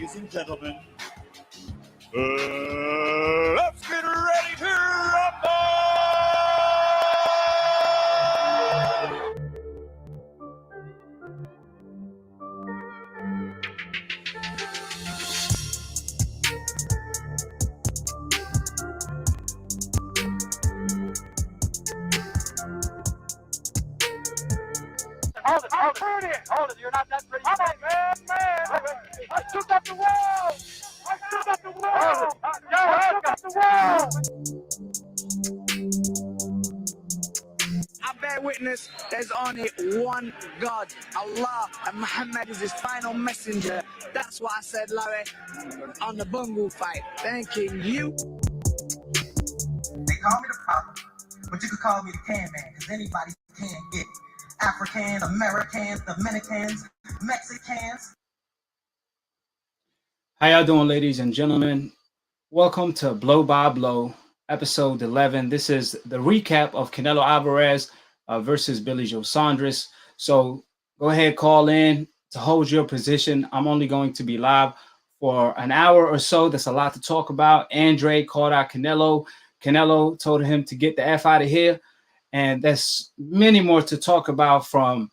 ladies and gentlemen, let's get ready to rumble! Hold it, you're not that pretty. Come on, man. I took up the wall. I took up the wall. I bear witness there's only one God, Allah, and Muhammad is his final messenger. That's what I said, Larry, on the Bungle fight. Thanking you. They call me the Papa, but you could call me the Can Man, because anybody can get it. Africans, Americans, Dominicans, Mexicans. How y'all doing, ladies and gentlemen? Welcome to Blow by Blow, episode 11. This is the recap of Canelo Alvarez versus Billy Joe Saunders. So go ahead, call in to hold your position. I'm only going to be live for an hour or so. That's a lot to talk about. Andre called out Canelo. Canelo told him to get the F out of here. And there's many more to talk about, from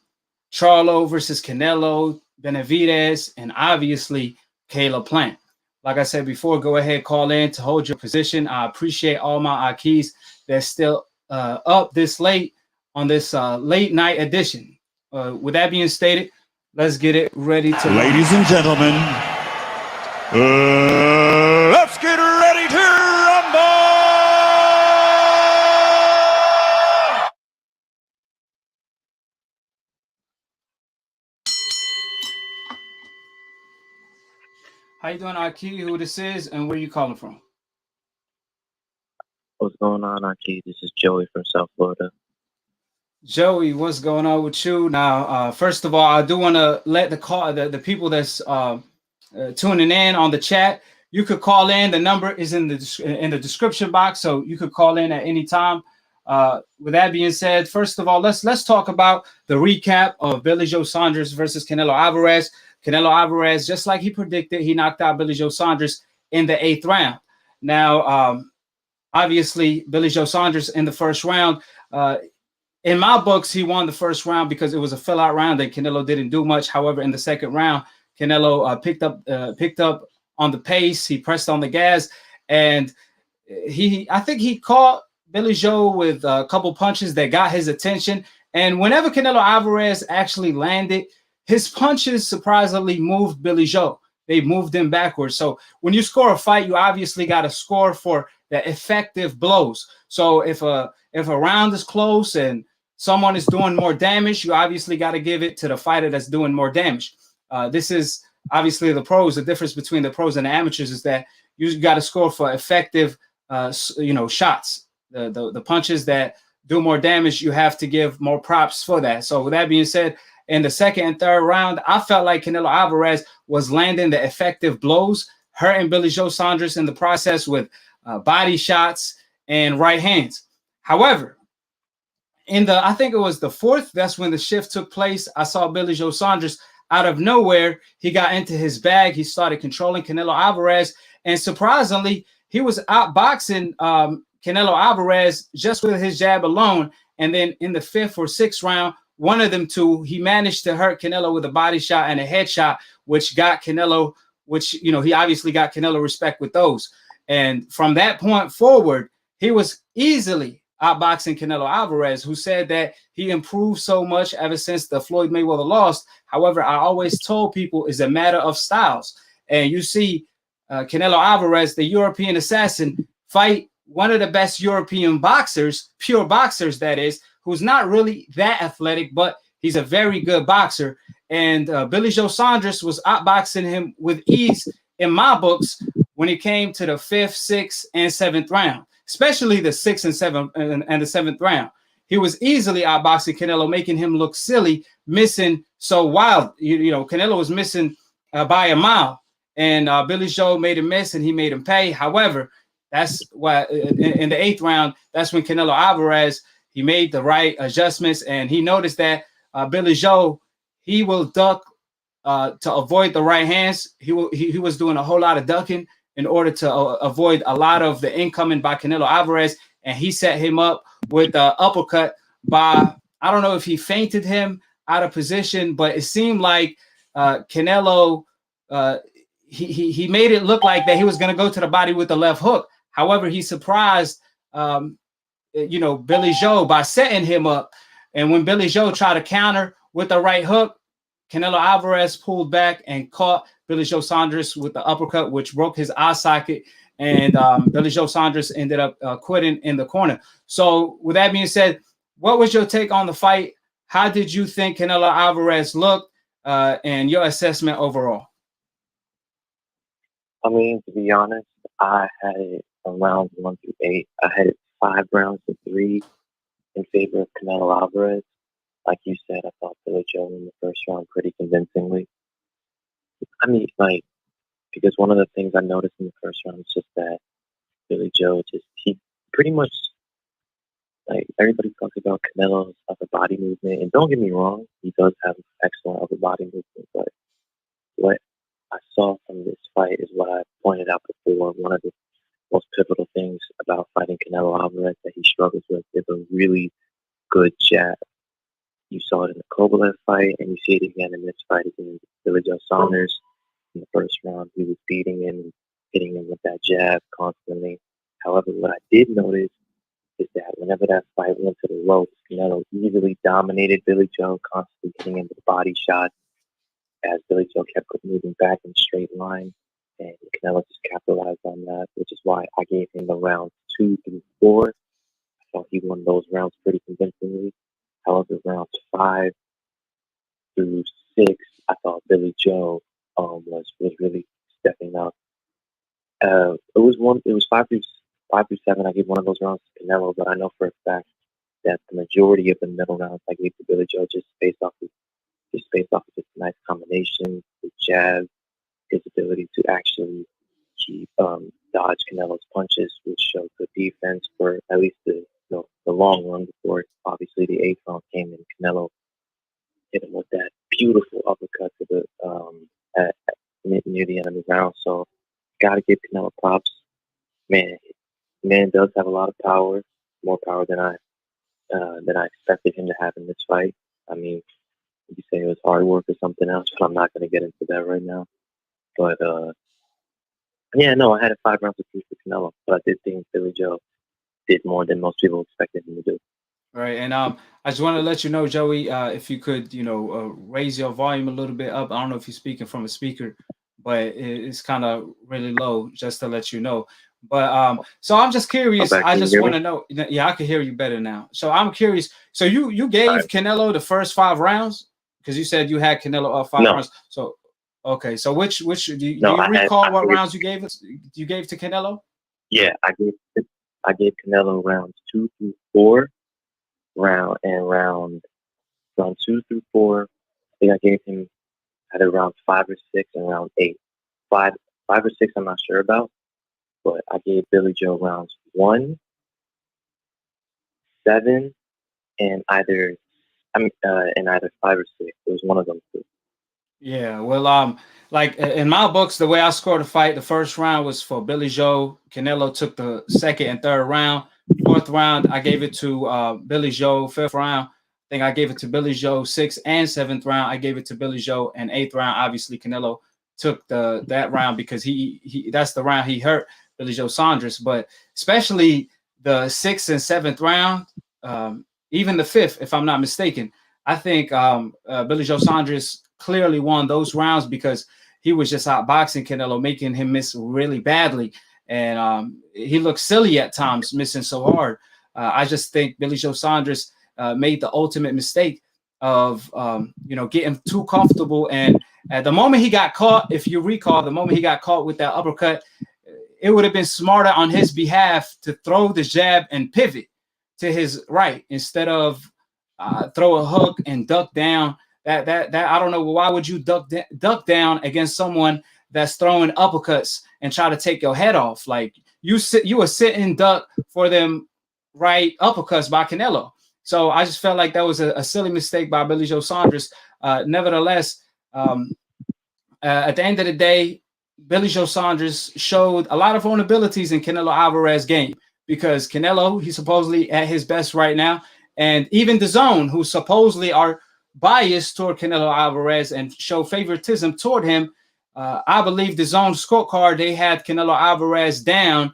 Charlo versus Canelo, Benavidez, and obviously Caleb Plant. Like I said before, go ahead, call in to hold your position. I appreciate all my AKHis that's still up this late on this late night edition. With that being stated, let's get it ready to Ladies and gentlemen, let's get ready to rumble! How you doing, AKHi? Who this is, and where you calling from? What's going on, AKHi? This is Joey from South Florida. Joey, what's going on with you? Now, first of all, I do want to let the people that's tuning in on the chat, you could call in. The number is in the description box, so you could call in at any time. With that being said, first of all, let's talk about the recap of Billy Joe Saunders versus Canelo Alvarez. Canelo Alvarez, just like he predicted, he knocked out Billy Joe Saunders in the 8th round. Now, obviously, Billy Joe Saunders in the first round, in my books, he won the first round because it was a fill-out round and Canelo didn't do much. However, in the second round, Canelo picked up on the pace. He pressed on the gas, and I think he caught Billy Joe with a couple punches that got his attention. And whenever Canelo Alvarez actually landed, his punches surprisingly moved Billy Joe. They moved him backwards. So when you score a fight, you obviously got to score for the effective blows. So if a round is close and someone is doing more damage, you obviously got to give it to the fighter that's doing more damage. This is obviously the pros. The difference between the pros and the amateurs is that you got to score for effective, shots. The punches that do more damage, you have to give more props for that. So with that being said, in the second and third round, I felt like Canelo Alvarez was landing the effective blows, hurting Billy Joe Saunders in the process with body shots and right hands. However, I think it was the fourth, that's when the shift took place. I saw Billy Joe Saunders out of nowhere. He got into his bag. He started controlling Canelo Alvarez. And surprisingly, he was outboxing Canelo Alvarez just with his jab alone. And then in the 5th or 6th round, one of them two, he managed to hurt Canelo with a body shot and a headshot, which got Canelo, he obviously got Canelo respect with those. And from that point forward, he was easily outboxing Canelo Alvarez, who said that he improved so much ever since the Floyd Mayweather loss. However, I always told people it's a matter of styles. And you see Canelo Alvarez, the European assassin, fight one of the best European boxers, pure boxers, that is, who's not really that athletic, but he's a very good boxer. And Billy Joe Saunders was outboxing him with ease in my books when it came to the 5th, 6th, and 7th round, especially the 6th and 7th and the 7th round. He was easily outboxing Canelo, making him look silly, missing so wild. Canelo was missing by a mile, and Billy Joe made him miss, and he made him pay. However, that's why in the 8th round, that's when Canelo Alvarez, he made the right adjustments, and he noticed that Billy Joe, he will duck to avoid the right hands. He was doing a whole lot of ducking in order to avoid a lot of the incoming by Canelo Alvarez, and he set him up with the uppercut by, I don't know if he feinted him out of position, but it seemed like Canelo, he made it look like that he was going to go to the body with the left hook. However, he surprised, Billy Joe by setting him up. And when Billy Joe tried to counter with the right hook, Canelo Alvarez pulled back and caught Billy Joe Saunders with the uppercut, which broke his eye socket. And Billy Joe Saunders ended up quitting in the corner. So with that being said, what was your take on the fight? How did you think Canelo Alvarez looked, and your assessment overall? I mean, to be honest, I had it from rounds 1 through 8. I had it 5 rounds to 3 in favor of Canelo Alvarez. Like you said, I thought Billy Joe in the first round pretty convincingly. I mean, because one of the things I noticed in the first round is just that Billy Joe he pretty much, everybody talks about Canelo's upper body movement, and don't get me wrong, he does have excellent upper body movement, but what I saw from this fight is what I pointed out before. One of the most pivotal things about fighting Canelo Alvarez that he struggles with is a really good jab. You saw it in the Kovalev fight, and you see it again in this fight against Billy Joe Saunders. In the first round, he was beating him and hitting him with that jab constantly. However, what I did notice is that whenever that fight went to the ropes, Canelo easily dominated Billy Joe, constantly hitting him with body shots as Billy Joe kept moving back in a straight line. And Canelo just capitalized on that, which is why I gave him the rounds 2 through 4. I thought he won those rounds pretty convincingly. However, rounds 5 through 6, I thought Billy Joe was really stepping up. It was 5 through 7. I gave one of those rounds to Canelo, but I know for a fact that the majority of the middle rounds I gave to Billy Joe just based off of just nice combination, the jab, his ability to actually dodge Canelo's punches, which showed good defense for at least the long run before obviously the 8th round came in. Canelo hit him with that beautiful uppercut to the near the end of the round. So gotta give Canelo props. Man does have a lot of power, more power than I expected him to have in this fight. I mean, you say it was hard work or something else, but I'm not going to get into that right now. But I had it 5 rounds to 3 for Canelo, but I did think Billy Joe did more than most people expected him to do. Right, and I just want to let you know, Joey, if you could, raise your volume a little bit up. I don't know if you're speaking from a speaker, but it's kind of really low, just to let you know. But so I'm just curious. I just want to know. Yeah, I can hear you better now. So I'm curious. So you gave Canelo the first 5 rounds because you said you had Canelo up 5 rounds. So okay, so which do you recall what rounds you gave to Canelo? Yeah, I gave Canelo rounds 2 through 4. Round 2 through 4. I think I gave him either round 5 or 6 and round 8. 5 or 6, I'm not sure about, but I gave Billy Joe rounds 1, 7, and either 5 or 6. It was one of them two. Yeah, well, like in my books, the way I scored the fight, the first round was for Billy Joe. Canelo took the 2nd and 3rd round. 4th round, I gave it to Billy Joe. 5th round, I think I gave it to Billy Joe. 6th and 7th round, I gave it to Billy Joe. And 8th round, obviously, Canelo took that round because he that's the round he hurt Billy Joe Saunders. But especially the 6th and 7th round, even the 5th, if I'm not mistaken, I think Billy Joe Saunders clearly won those rounds because he was just outboxing Canelo, making him miss really badly. And he looked silly at times, missing so hard. I just think Billy Joe Saunders made the ultimate mistake of, getting too comfortable. And at the moment he got caught, if you recall, the moment he got caught with that uppercut, it would have been smarter on his behalf to throw the jab and pivot to his right instead of throw a hook and duck down. That I don't know. Why would you duck down against someone that's throwing uppercuts and try to take your head off? Like you were sitting duck for them right uppercuts by Canelo. So I just felt like that was a silly mistake by Billy Joe Saunders. Nevertheless, At the end of the day, Billy Joe Saunders showed a lot of vulnerabilities in Canelo Alvarez game because Canelo, he's supposedly at his best right now. And even the zone, who supposedly are biased toward Canelo Alvarez and show favoritism toward him, I believe the zone scorecard, they had Canelo Alvarez down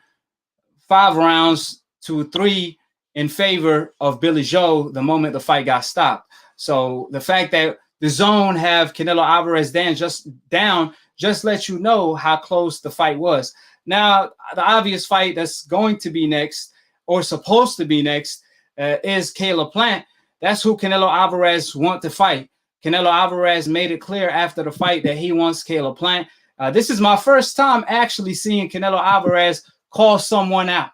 5-3 in favor of Billy Joe the moment the fight got stopped. So the fact that the zone have Canelo Alvarez down just lets you know how close the fight was. Now, the obvious fight that's going to be next, or supposed to be next, is Caleb Plant. That's who Canelo Alvarez want to fight. Canelo Alvarez made it clear after the fight that he wants Caleb Plant. This is my first time actually seeing Canelo Alvarez call someone out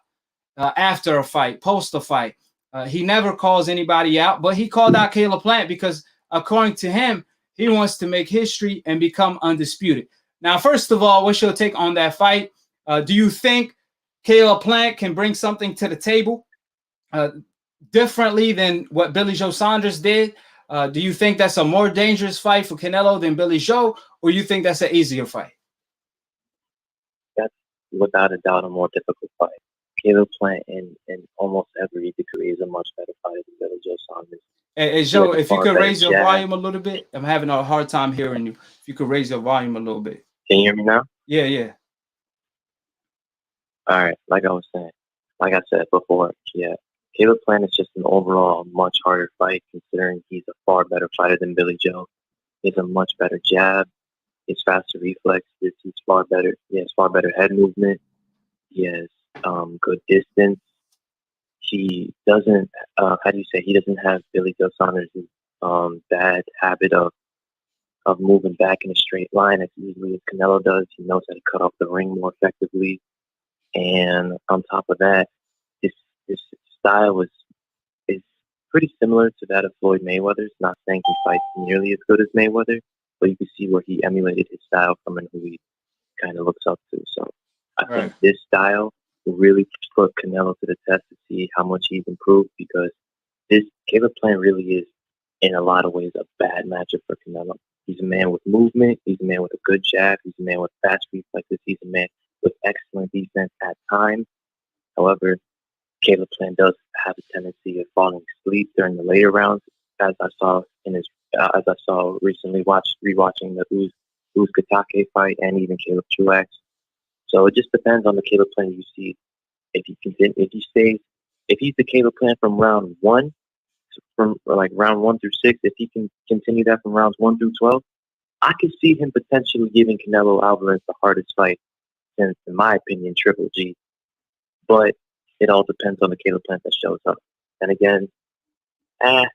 after a fight, post a fight. He never calls anybody out, but he called out Caleb Plant because, according to him, he wants to make history and become undisputed. Now, first of all, what's your take on that fight? Do you think Caleb Plant can bring something to the table differently than what Billy Joe Saunders did? Do you think that's a more dangerous fight for Canelo than Billy Joe, or you think that's an easier fight? That's without a doubt a more difficult fight. Caleb Plant in almost every degree is a much better fighter than Billy Joe Saunders. Hey, Joe, if you could raise your volume a little bit. I'm having a hard time hearing you. If you could raise your volume a little bit. Can you hear me now? Yeah. All right. Like I was saying, like I said before, yeah, Caleb Plant is just an overall much harder fight considering he's a far better fighter than Billy Joe. He has a much better jab. He has faster reflexes. He's far better. He has far better head movement. He has good distance. He doesn't, he doesn't have Billy Joe Saunders' bad habit of moving back in a straight line as easily as Canelo does. He knows how to cut off the ring more effectively. And on top of that, his style is pretty similar to that of Floyd Mayweather's. Not saying he fights nearly as good as Mayweather, but you can see where he emulated his style from and who he kind of looks up to. So I think this style will really put Canelo to the test to see how much he's improved, because this Caleb Plant really is, in a lot of ways, a bad matchup for Canelo. He's a man with movement. He's a man with a good jab. He's a man with fast reflexes. He's a man with excellent defense at times. However, Caleb Plant does have a tendency of falling asleep during the later rounds, as I saw recently rewatching the Uzkatake fight and even Caleb Truax. So it just depends on the Caleb Plant you see. If he's the Caleb Plant from round 1, from like round 1 through 6, if he can continue that from rounds 1 through 12, I could see him potentially giving Canelo Alvarez the hardest fight since, in my opinion, Triple G. But it all depends on the Caleb Plant that shows up. And again, I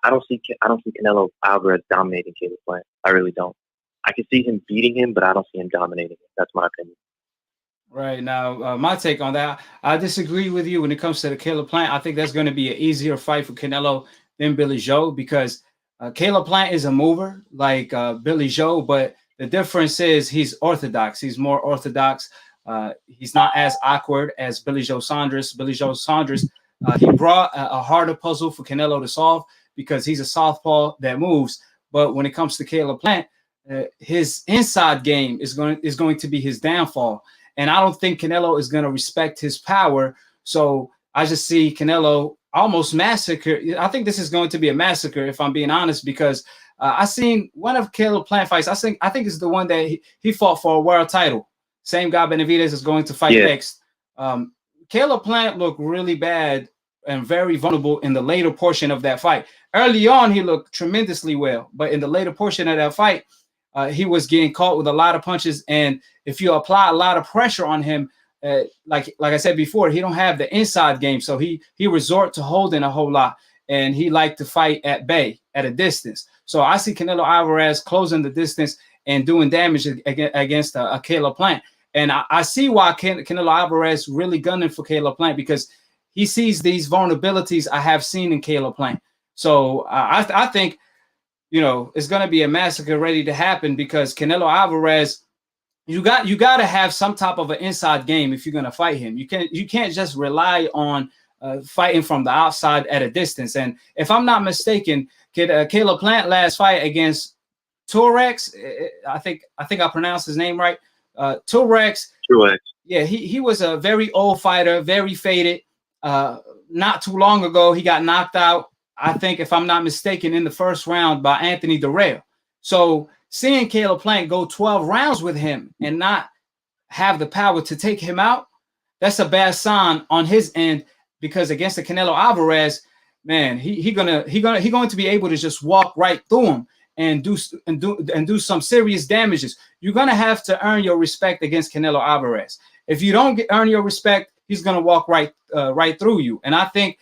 don't see Canelo Alvarez dominating Caleb Plant. I really don't. I can see him beating him, but I don't see him dominating him. That's my opinion. Right. Now, my take on that, I disagree with you when it comes to the Caleb Plant. I think that's going to be an easier fight for Canelo than Billy Joe, because Caleb Plant is a mover like Billy Joe, but the difference is he's orthodox. He's more orthodox. He's not as awkward as Billy Joe Saunders. Billy Joe Saunders, he brought a harder puzzle for Canelo to solve because he's a southpaw that moves. But when it comes to Caleb Plant, his inside game is going to be his downfall. And I don't think Canelo is going to respect his power. So I just see Canelo almost massacre. I think this is going to be a massacre, if I'm being honest, because I seen one of Caleb Plant fights. I think it's the one that he fought for a world title. Same guy Benavidez is going to fight next. Caleb Plant looked really bad and very vulnerable in the later portion of that fight. Early on, he looked tremendously well, but in the later portion of that fight, he was getting caught with a lot of punches. And if you apply a lot of pressure on him, like I said before, he don't have the inside game. So he resort to holding a whole lot, and he liked to fight at bay, at a distance. So I see Canelo Alvarez closing the distance and doing damage against a Caleb Plant. And I see why Canelo Alvarez really gunning for Caleb Plant, because he sees these vulnerabilities I have seen in Caleb Plant. So I think, it's going to be a massacre ready to happen, because Canelo Alvarez, you got to have some type of an inside game if you're going to fight him. You can't just rely on fighting from the outside at a distance. And if I'm not mistaken, Caleb Plant last fight against Turex, I think I pronounced his name right. Turex. Truex. Yeah, he was a very old fighter, very faded. Not too long ago, he got knocked out, I think, if I'm not mistaken, in the first round by Anthony Durrell. So seeing Caleb Plant go 12 rounds with him and not have the power to take him out, that's a bad sign on his end, because against the Canelo Alvarez, man, he going to be able to just walk right through him and do some serious damages. You're going to have to earn your respect against Canelo Alvarez. If you don't earn your respect, he's going to walk right through you. And I think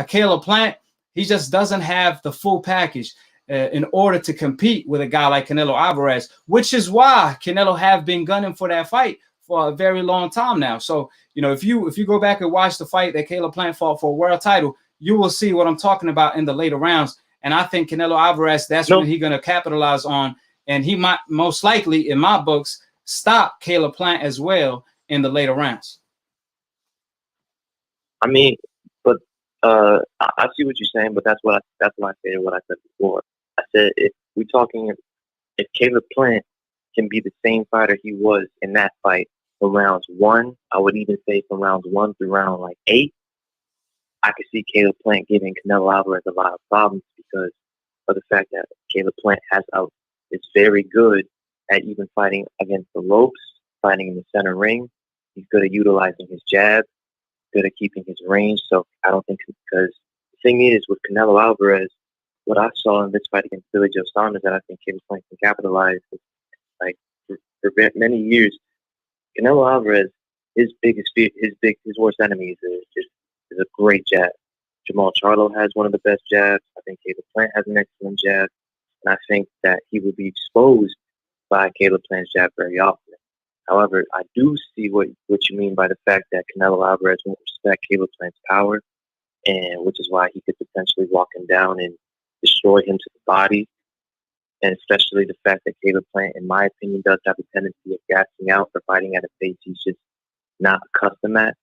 Caleb Plant, he just doesn't have the full package in order to compete with a guy like Canelo Alvarez, which is why Canelo have been gunning for that fight for a very long time now. So, you know, if you go back and watch the fight that Caleb Plant fought for a world title, you will see what I'm talking about in the later rounds. And I think Canelo Alvarez, that's what he's going to capitalize on. And he might most likely, in my books, stop Caleb Plant as well in the later rounds. I mean, but I see what you're saying, but that's why I said what I said before. I said if Caleb Plant can be the same fighter he was in that fight from rounds 1, I would even say from rounds 1 through round like 8, I could see Caleb Plant giving Canelo Alvarez a lot of problems because of the fact that Caleb Plant is very good at even fighting against the ropes, fighting in the center ring. He's good at utilizing his jab, good at keeping his range. So I don't think, because the thing is with Canelo Alvarez, what I saw in this fight against Billy Joe Saunders that I think Caleb Plant can capitalize is, like, for many years, Canelo Alvarez, his worst enemy is a great jab. Jamal Charlo has one of the best jabs. I think Caleb Plant has an excellent jab. And I think that he will be exposed by Caleb Plant's jab very often. However, I do see what you mean by the fact that Canelo Alvarez won't respect Caleb Plant's power, and which is why he could potentially walk him down and destroy him to the body. And especially the fact that Caleb Plant, in my opinion, does have a tendency of gassing out or fighting at a pace he's just not accustomed at.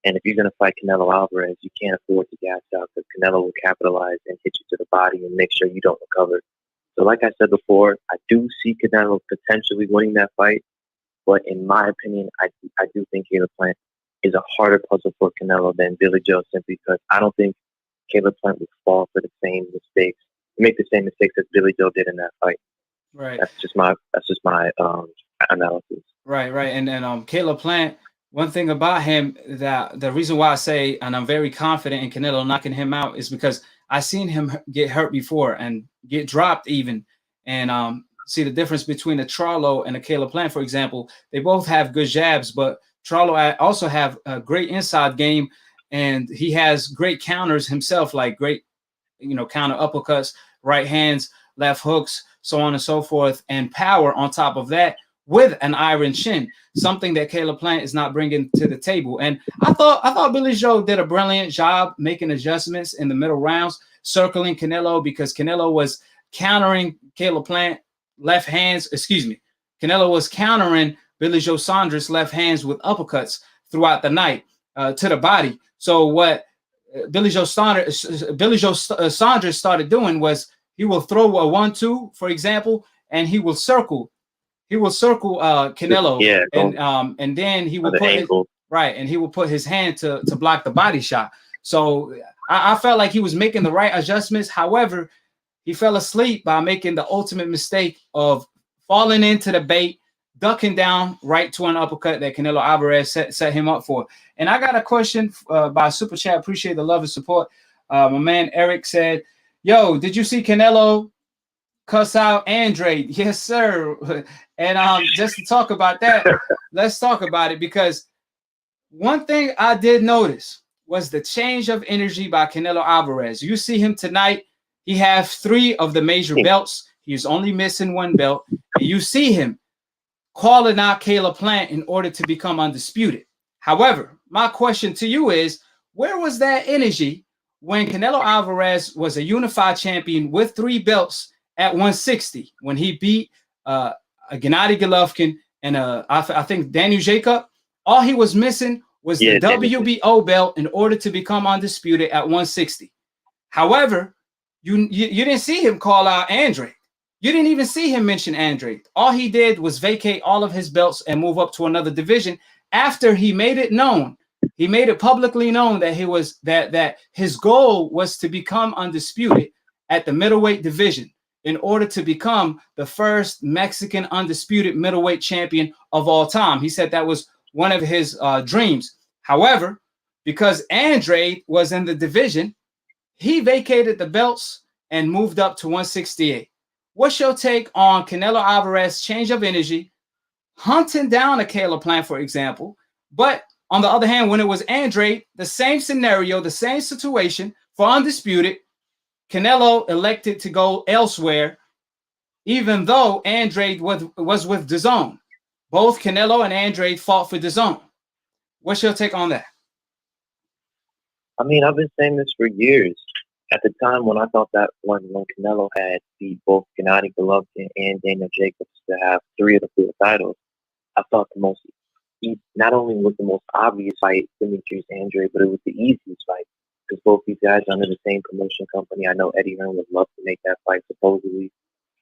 And if you're going to fight Canelo Alvarez, you can't afford to gas out, because Canelo will capitalize and hit you to the body and make sure you don't recover. So like I said before, I do see Canelo potentially winning that fight. But in my opinion, I do think Caleb Plant is a harder puzzle for Canelo than Billy Joe, simply because I don't think Caleb Plant would fall for the same mistakes, make the same mistakes as Billy Joe did in that fight. Right. That's just my analysis. Right. And Caleb Plant, one thing about him, that the reason why I say, and I'm very confident in Canelo knocking him out, is because I've seen him get hurt before and get dropped even. And see the difference between a Charlo and a Caleb Plant, for example. They both have good jabs, but Charlo also have a great inside game, and he has great counters himself, like great, counter uppercuts, right hands, left hooks, so on and so forth, and power on top of that with an iron chin, something that Caleb Plant is not bringing to the table. And I thought Billy Joe did a brilliant job making adjustments in the middle rounds, circling Canelo, because Canelo was countering Caleb Plant left hands. Canelo was countering Billy Joe Saunders' left hands with uppercuts throughout the night to the body. So what Billy Joe Saunders started doing was he will throw a 1-2, for example, and he will circle Canelo, and then he will put his hand to block the body shot. So I felt like he was making the right adjustments. However, he fell asleep by making the ultimate mistake of falling into the bait, ducking down right to an uppercut that Canelo Alvarez set him up for. And I got a question by Super Chat. Appreciate the love and support. My man Eric said, "Yo, did you see Canelo cuss out Andre?" Yes, sir. And just to talk about that, let's talk about it, because one thing I did notice was the change of energy by Canelo Alvarez. You see him tonight. He has 3 of the major belts. He's only missing 1 belt. And you see him calling out Caleb Plant in order to become undisputed. However, my question to you is, where was that energy when Canelo Alvarez was a unified champion with 3 belts at 160, when he beat Gennady Golovkin and I think Daniel Jacob? All he was missing was the WBO belt in order to become undisputed at 160. However, you didn't see him call out Andre. You didn't even see him mention Andre. All he did was vacate all of his belts and move up to another division after he made it known. He made it publicly known that he was that his goal was to become undisputed at the middleweight division in order to become the first Mexican undisputed middleweight champion of all time. He said that was one of his dreams. However, because Andre was in the division, he vacated the belts and moved up to 168. What's your take on Canelo Alvarez change of energy, hunting down a Caleb Plant, for example? But on the other hand, when it was Andre, the same scenario, the same situation for undisputed, Canelo elected to go elsewhere, even though Andre was with DAZN. Both Canelo and Andre fought for DAZN. What's your take on that? I mean, I've been saying this for years. At the time when I thought that when Canelo had beat both Gennady Golovkin and Daniel Jacobs to have 3 of the 4 titles, I thought the most, not only was the most obvious fight Demetrius Andre, but it was the easiest fight because both these guys are under the same promotion company. I know Eddie Hearn would love to make that fight supposedly,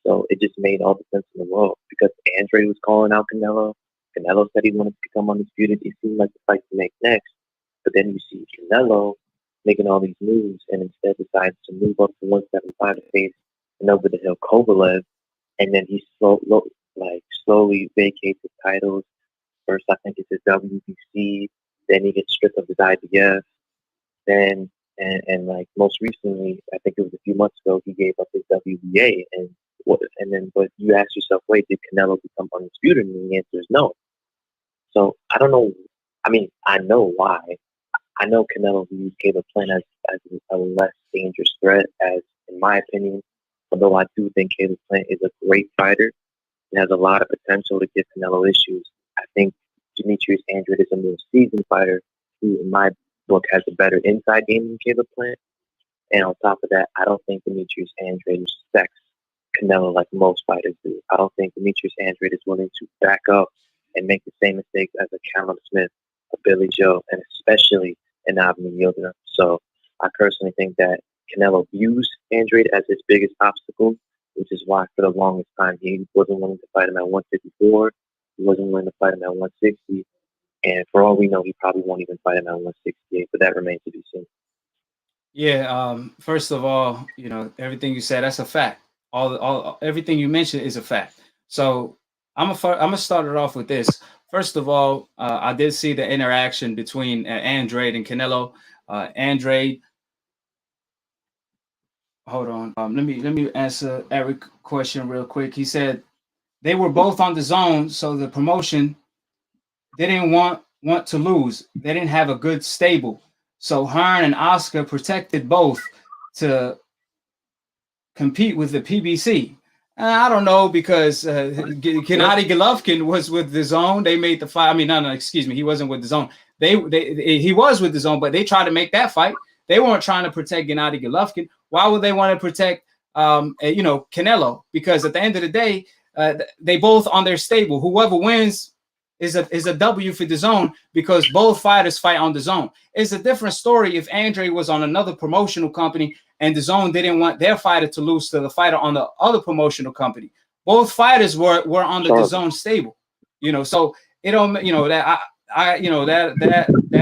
so it just made all the sense in the world because Andre was calling out Canelo. Canelo said he wanted to become undisputed. It seemed like the fight to make next, but then you see Canelo making all these moves and instead decides to move up to 175 to face and over the hill Kovalev, and then he slowly vacates his titles. First, I think it's his WBC, then he gets stripped of his IBF, then and like most recently, I think it was a few months ago, he gave up his WBA, but you ask yourself, wait, did Canelo become undisputed? And the answer is no. So I don't know. I mean, I know why. I know Canelo views Caleb Plant as a less dangerous threat, as in my opinion, although I do think Caleb Plant is a great fighter and has a lot of potential to give Canelo issues. I think Demetrius Andre is a more seasoned fighter who, in my book, has a better inside game than Caleb Plant. And on top of that, I don't think Demetrius Andre respects Canelo like most fighters do. I don't think Demetrius Andre is willing to back up and make the same mistakes as a Callum Smith, a Billy Joe, and especially an Avni Yildirim. So I personally think that Canelo views Andre as his biggest obstacle, which is why for the longest time he wasn't willing to fight him at 154. He wasn't willing to fight him at 160. And for all we know, he probably won't even fight him at 168, but that remains to be seen. Yeah, first of all, you know, everything you said, that's a fact. Everything you mentioned is a fact. So I'm gonna start it off with this. First of all, I did see the interaction between Andre and Canelo. Andre, hold on. Let me answer Eric's question real quick. He said they were both on DAZN, so the promotion didn't want to lose. They didn't have a good stable. So Hearn and Oscar protected both to compete with the PBC. I don't know, because Gennady Golovkin was with DAZN. They made the fight. I mean, no, excuse me. He wasn't with DAZN. He was with DAZN, but they tried to make that fight. They weren't trying to protect Gennady Golovkin. Why would they want to protect, Canelo? Because at the end of the day, they both on their stable. Whoever wins is a W for DAZN because both fighters fight on DAZN. It's a different story if Andre was on another promotional company and DAZN didn't want their fighter to lose to the fighter on the other promotional company. Both fighters were on the DAZN stable, so it don't, that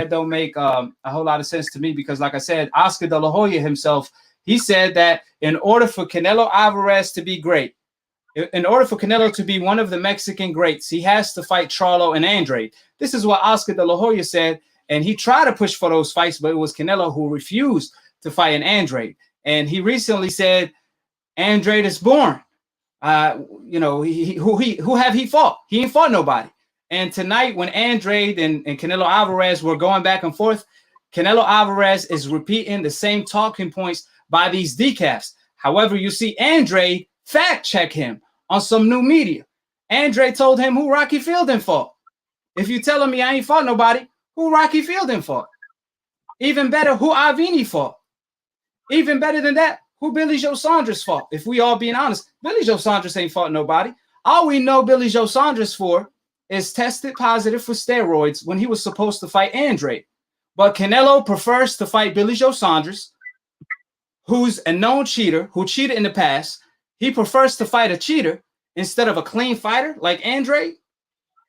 don't make a whole lot of sense to me, because like I said, Oscar De La Hoya himself, he said that in order for Canelo Alvarez to be great, in order for Canelo to be one of the Mexican greats, he has to fight Charlo and Andre. This is what Oscar De La Hoya said, and he tried to push for those fights, but it was Canelo who refused to fight an Andre. And he recently said, Andre is born. Who have he fought? He ain't fought nobody. And tonight, when Andre and Canelo Alvarez were going back and forth, Canelo Alvarez is repeating the same talking points by these decaps. However, you see Andre fact check him on some new media. Andre told him who Rocky Fielding fought. If you telling me I ain't fought nobody, who Rocky Fielding fought? Even better, who Avni fought? Even better than that, who Billy Joe Saunders fought? If we all being honest, Billy Joe Saunders ain't fought nobody. All we know Billy Joe Saunders for is tested positive for steroids when he was supposed to fight Andre. But Canelo prefers to fight Billy Joe Saunders, who's a known cheater, who cheated in the past. he prefers to fight a cheater instead of a clean fighter like Andrade.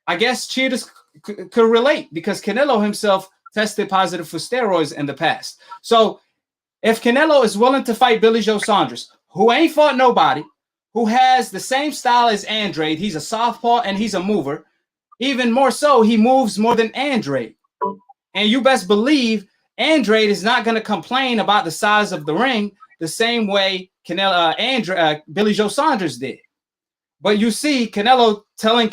I guess cheaters could relate because Canelo himself tested positive for steroids in the past. So if Canelo is willing to fight Billy Joe Saunders, who ain't fought nobody, who has the same style as Andrade, he's a southpaw and he's a mover. Even more so, he moves more than Andrade. And you best believe Andrade is not going to complain about the size of the ring the same way Billy Joe Saunders did. But you see Canelo telling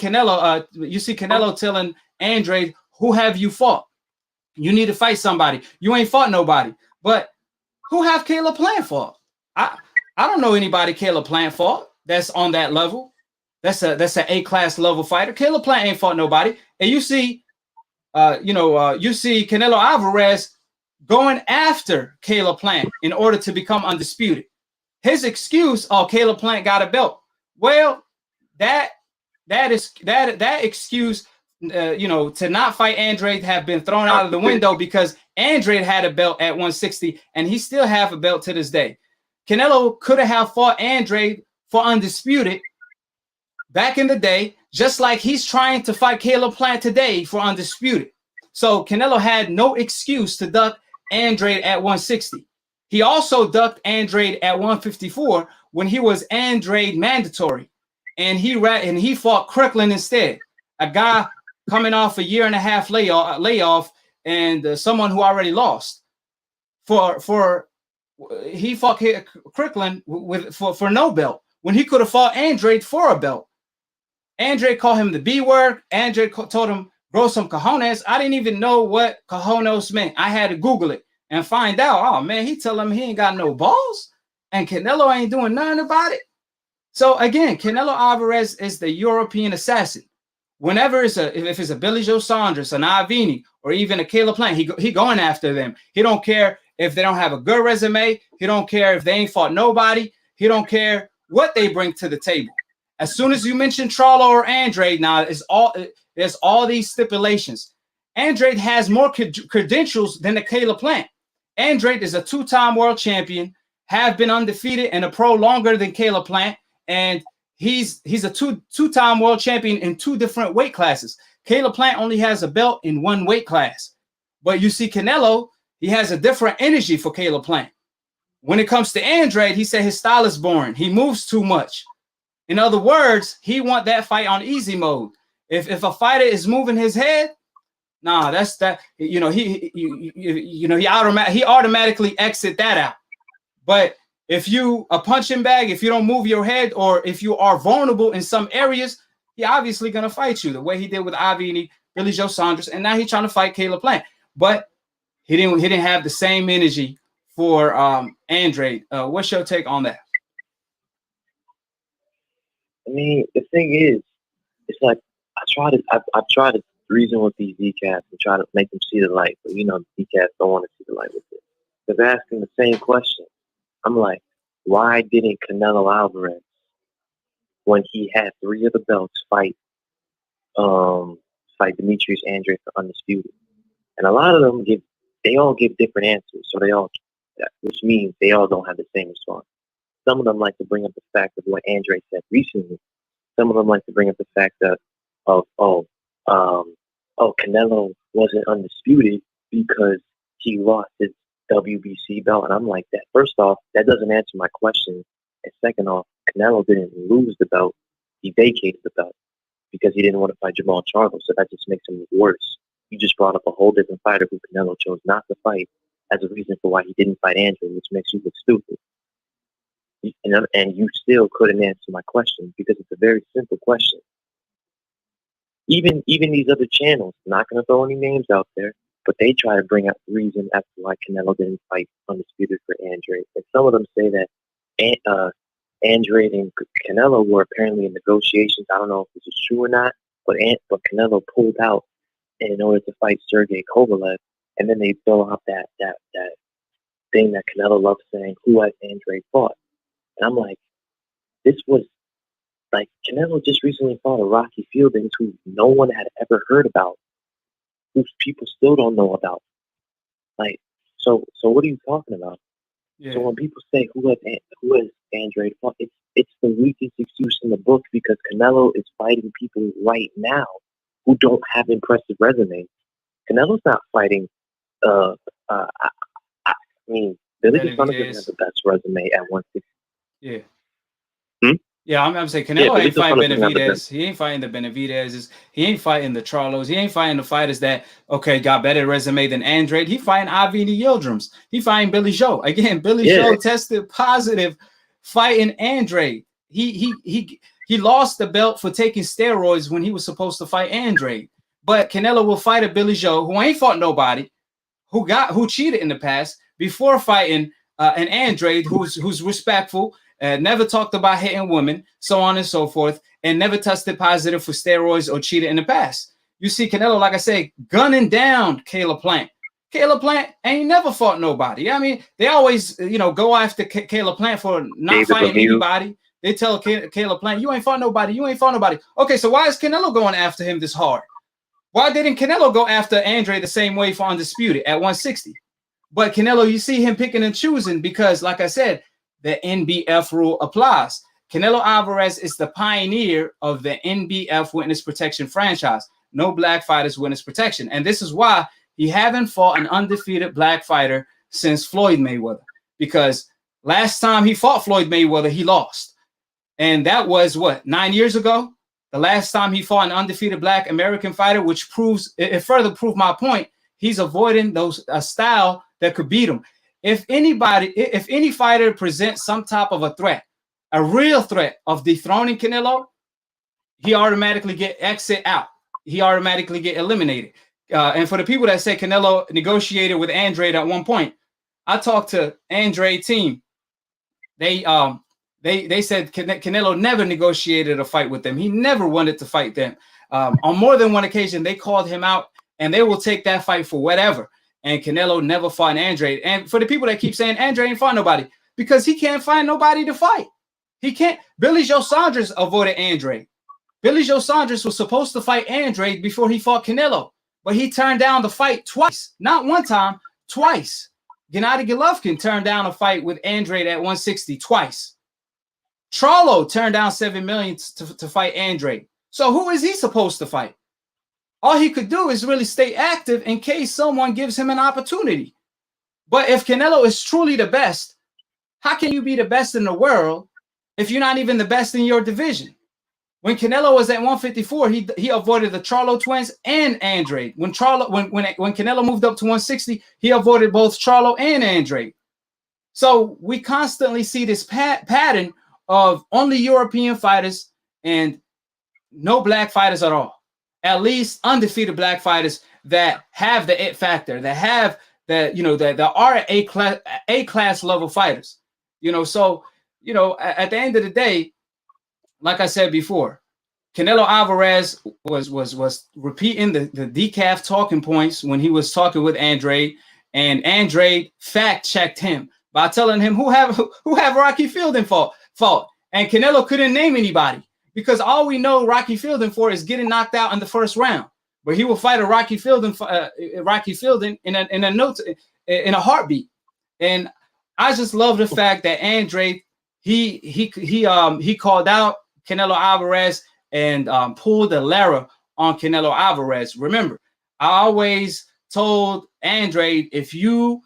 Andrade, who have you fought? You need to fight somebody. You ain't fought nobody. But who have Caleb Plant fought? I don't know anybody Caleb Plant fought that's on that level. That's an A-class level fighter. Caleb Plant ain't fought nobody. And you see, you see Canelo Alvarez going after Caleb Plant in order to become undisputed. His excuse, Caleb Plant got a belt. Well, that excuse, to not fight Andrade have been thrown out of the window because Andrade had a belt at 160 and he still have a belt to this day. Canelo could have fought Andrade for undisputed back in the day, just like he's trying to fight Caleb Plant today for undisputed. So Canelo had no excuse to duck Andrade at 160. He also ducked Andrade at 154 when he was Andrade mandatory, and he fought Kirkland instead, a guy coming off a 1.5 year layoff and someone who already lost. He fought Kirkland for no belt when he could have fought Andrade for a belt. Andrade called him the B word. Andrade told him, grow some cojones. I didn't even know what cojones meant. I had to Google it and find out. Oh, man, he telling him he ain't got no balls and Canelo ain't doing nothing about it. So, again, Canelo Alvarez is the European assassin. Whenever if it's a Billy Joe Saunders, an Avini, or even a Caleb Plant, he going after them. He don't care if they don't have a good resume. He don't care if they ain't fought nobody. He don't care what they bring to the table. As soon as you mention Charlo or Andrade, now there's all these stipulations. Andrade has more credentials than the Caleb Plant. Andrade is a 2-time world champion, have been undefeated and a pro longer than Caleb Plant, and he's a two-time world champion in 2 different weight classes. Caleb Plant only has a belt in 1 weight class. But you see Canelo, he has a different energy for Caleb Plant. When it comes to Andrade, he said his style is boring. He moves too much. In other words, he want that fight on easy mode. If a fighter is moving his head, nah, that's that. He automatically exit that out. But if you a punching bag, if you don't move your head, or if you are vulnerable in some areas, he obviously gonna fight you the way he did with Avini, Billy Joe Saunders, and now he's trying to fight Caleb Plant. But he didn't have the same energy for Andrade. What's your take on that? I mean, the thing is, it's like I've tried to reason with these decats and try to make them see the light, but the decats don't want to see the light with it. They're asking the same question. I'm like, why didn't Canelo Alvarez, when he had 3 of the belts, fight Demetrius Andrade for undisputed? And a lot of them all give different answers, which means they all don't have the same response. Some of them like to bring up the fact of what Andrade said recently. Some of them like to bring up the fact of Canelo wasn't undisputed because he lost his WBC belt. And I'm like, that. First off, that doesn't answer my question. And second off, Canelo didn't lose the belt. He vacated the belt because he didn't want to fight Jamal Charlo. So that just makes him worse. You just brought up a whole different fighter who Canelo chose not to fight as a reason for why he didn't fight Andrade, which makes you look stupid. And you still couldn't answer my question because it's a very simple question. Even these other channels, I'm not going to throw any names out there, but they try to bring up the reason as to why Canelo didn't fight undisputed for Andrade. And some of them say that Andrade and Canelo were apparently in negotiations. I don't know if this is true or not, but Canelo pulled out in order to fight Sergey Kovalev, and then they throw out that thing that Canelo loves saying, who has Andrade fought? And I'm like, this was like Canelo just recently fought a Rocky Fieldings who no one had ever heard about, who people still don't know about. Like, so what are you talking about? Yeah. So when people say who has Andrade fought, it's the weakest excuse in the book because Canelo is fighting people right now who don't have impressive resumes. Canelo's not fighting. I mean, Billy Joe Saunders doesn't have the best resume at 160. Yeah. Hmm? Yeah, I'm saying Canelo Yeah, ain't fighting Saunders doesn't have the Benavidez. best. He ain't fighting the Benavidez's. He ain't fighting the Charlos. He ain't fighting the fighters that, okay, got better resume than Andrade. He fighting Avni Yildirim's. He fighting Billy Joe. Again, Billy Joe tested positive fighting Andrade. He lost the belt for taking steroids when he was supposed to fight Andrade. But Canelo will fight a Billy Joe who ain't fought nobody, who cheated in the past before fighting an Andrade who's respectful, never talked about hitting women, so on and so forth, and never tested positive for steroids or cheated in the past. You see Canelo, like I say, gunning down Caleb Plant. Caleb Plant ain't never fought nobody. I mean, they always, go after Caleb Plant for not fighting anybody. They tell Caleb Plant, you ain't fought nobody. You ain't fought nobody. Okay, so why is Canelo going after him this hard? Why didn't Canelo go after Andrade the same way for Undisputed at 160? But Canelo, you see him picking and choosing because, like I said, the NBF rule applies. Canelo Alvarez is the pioneer of the NBF witness protection franchise. No black fighters witness protection. And this is why he haven't fought an undefeated black fighter since Floyd Mayweather. Because last time he fought Floyd Mayweather, he lost. And that was, 9 years ago? The last time he fought an undefeated black American fighter, which it further proved my point. He's avoiding a style that could beat him. If any fighter presents some type of a threat, a real threat of dethroning Canelo, he automatically get exit out. He automatically get eliminated. And for the people that say Canelo negotiated with Andrade at one point, I talked to Andrade team. They said Canelo never negotiated a fight with them. He never wanted to fight them. On more than one occasion, they called him out, and they will take that fight for whatever. And Canelo never fought Andrade. And for the people that keep saying Andrade ain't fought nobody, because he can't find nobody to fight. He can't. Billy Joe Saunders avoided Andrade. Billy Joe Saunders was supposed to fight Andrade before he fought Canelo, but he turned down the fight twice. Not one time, twice. Gennady Golovkin turned down a fight with Andrade at 160 twice. Charlo turned down $7 million to fight Andrade. So who is he supposed to fight? All he could do is really stay active in case someone gives him an opportunity. But if Canelo is truly the best, how can you be the best in the world if you're not even the best in your division? When Canelo was at 154, he avoided the Charlo twins and Andrade. When Canelo moved up to 160, he avoided both Charlo and Andrade. So we constantly see this pattern of only European fighters and no black fighters at all. At least undefeated black fighters that have the it factor, that have that are A-class level fighters. So at the end of the day, like I said before, Canelo Alvarez was repeating the decaf talking points when he was talking with Andrade, and Andrade fact checked him by telling him who have Rocky Fielding fought, and Canelo couldn't name anybody because all we know Rocky Fielding for is getting knocked out in the first round. But he will fight a Rocky Fielding in a heartbeat, and I just love the fact that Andrade he called out Canelo Alvarez and pulled the Lara on Canelo Alvarez. Remember, I always told Andrade, if you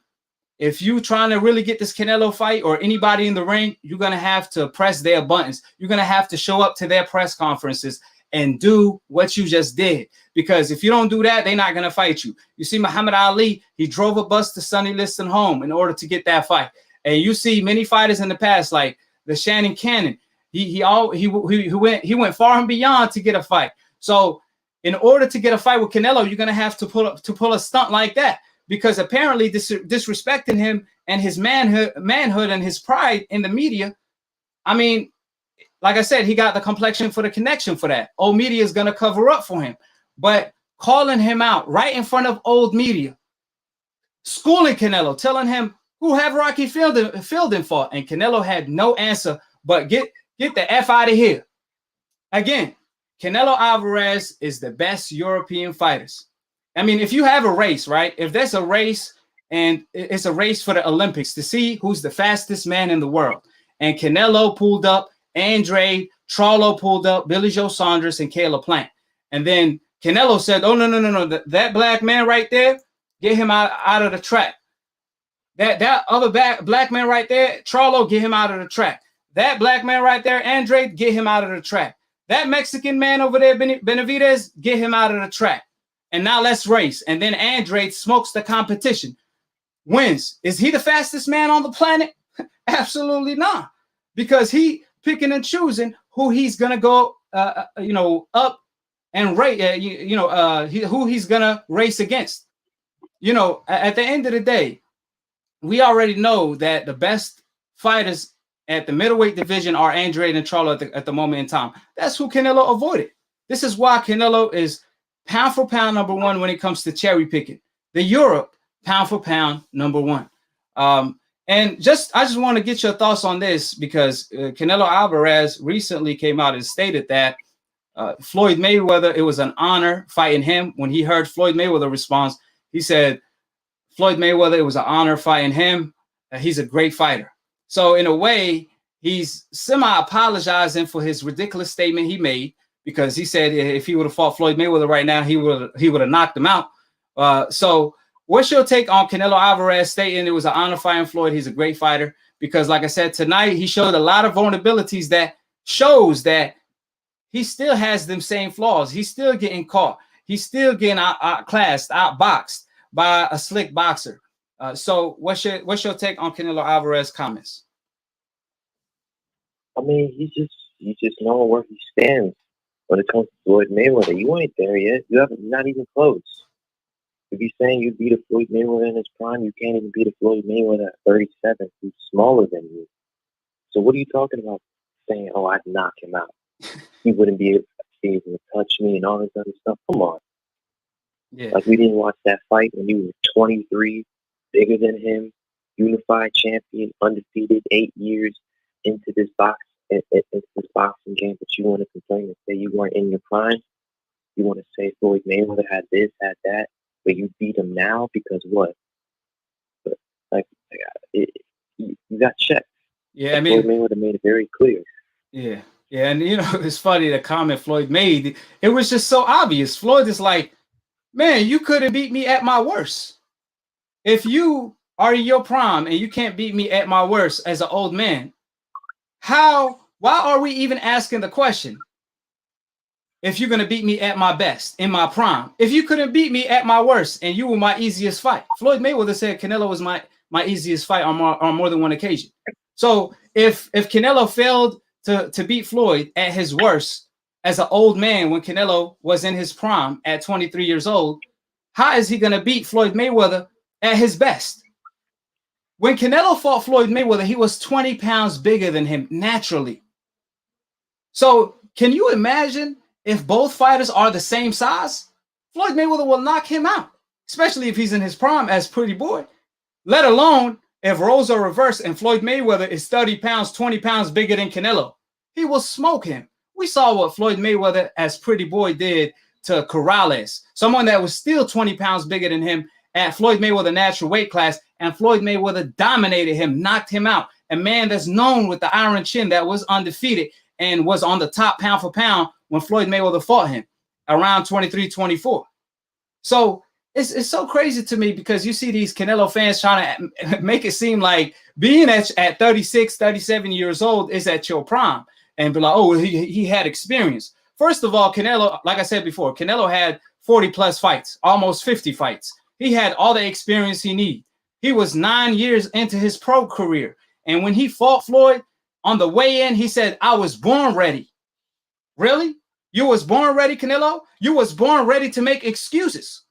trying to really get this Canelo fight or anybody in the ring, you're going to have to press their buttons. You're going to have to show up to their press conferences and do what you just did. Because if you don't do that, they're not going to fight you. You see Muhammad Ali, he drove a bus to Sonny Liston home in order to get that fight. And you see many fighters in the past, like the Shannon Cannon, he went far and beyond to get a fight. So in order to get a fight with Canelo, you're going to have to pull a stunt like that, because apparently disrespecting him and his manhood and his pride in the media. I mean, like I said, he got the complexion for the connection for that. Old media is going to cover up for him. But calling him out right in front of old media, schooling Canelo, telling him who have Rocky Fielding fought, and Canelo had no answer but get the F out of here. Again, Canelo Alvarez is the best European fighters. I mean, if you have a race, right? If there's a race and it's a race for the Olympics to see who's the fastest man in the world. And Canelo pulled up, Andre, Charlo pulled up, Billy Joe Saunders, and Caleb Plant. And then Canelo said, "Oh, no. That black man right there, get him out of the track. That other black man right there, Charlo, get him out of the track. That black man right there, Andre, get him out of the track. That Mexican man over there, Benavidez, get him out of the track. And now let's race." And then Andre smokes the competition, wins. Is he the fastest man on the planet? Absolutely not, because he picking and choosing who he's gonna go, up and race. Who he's gonna race against. At the end of the day, we already know that the best fighters at the middleweight division are Andre and Charlo at the moment in time. That's who Canelo avoided. This is why Canelo is pound for pound number one when it comes to cherry picking. The Europe pound for pound number one. And I just want to get your thoughts on this, because Canelo Alvarez recently came out and stated that Floyd Mayweather, it was an honor fighting him. When he heard Floyd Mayweather response, he said, Floyd Mayweather, it was an honor fighting him. He's a great fighter. So in a way, he's semi-apologizing for his ridiculous statement he made, because he said if he would have fought Floyd Mayweather right now, he would have knocked him out. So what's your take on Canelo Alvarez stating it was an honor fighting Floyd? He's a great fighter, because like I said, tonight he showed a lot of vulnerabilities that shows that he still has them same flaws. He's still getting caught. He's still getting outclassed, outboxed by a slick boxer. So what's your take on Canelo Alvarez comments? I mean, he's just knowing where he stands when it comes to Floyd Mayweather. You ain't there yet. Not even close. If you're saying you beat a Floyd Mayweather in his prime, you can't even beat a Floyd Mayweather at 37, who's smaller than you. So what are you talking about saying, "Oh, I'd knock him out"? He wouldn't be able to touch me and all this other stuff. Come on. Yeah. Like, we didn't watch that fight when you were 23, bigger than him, unified champion, undefeated, 8 years into this boxing game, but you want to complain and say you weren't in your prime? You want to say Floyd Mayweather had this, had that, but you beat him now because what? You got checked. Yeah, I mean, Floyd Mayweather made it very clear. Yeah, and it's funny, the comment Floyd made. It was just so obvious. Floyd is like, man, you couldn't beat me at my worst. If you are in your prime and you can't beat me at my worst as an old man, why are we even asking the question? If you're going to beat me at my best, in my prime, if you couldn't beat me at my worst and you were my easiest fight. Floyd Mayweather said Canelo was my easiest fight on more than one occasion. So if Canelo failed to beat Floyd at his worst as an old man when Canelo was in his prime at 23 years old, how is he going to beat Floyd Mayweather at his best? When Canelo fought Floyd Mayweather, he was 20 pounds bigger than him naturally. So can you imagine if both fighters are the same size? Floyd Mayweather will knock him out, especially if he's in his prime as Pretty Boy, let alone if roles are reversed and Floyd Mayweather is 30 pounds, 20 pounds bigger than Canelo. He will smoke him. We saw what Floyd Mayweather as Pretty Boy did to Corrales, someone that was still 20 pounds bigger than him at Floyd Mayweather natural weight class, and Floyd Mayweather dominated him, knocked him out. A man that's known with the iron chin, that was undefeated and was on the top pound for pound when Floyd Mayweather fought him around 23, 24. So it's so crazy to me, because you see these Canelo fans trying to make it seem like being at 36, 37 years old is at your prime, and be like, oh, he had experience. First of all, Canelo, like I said before, Canelo had 40 plus fights, almost 50 fights. He had all the experience he needed. He was 9 years into his pro career. And when he fought Floyd on the way in, he said, I was born ready. Really? You was born ready, Canelo? You was born ready to make excuses.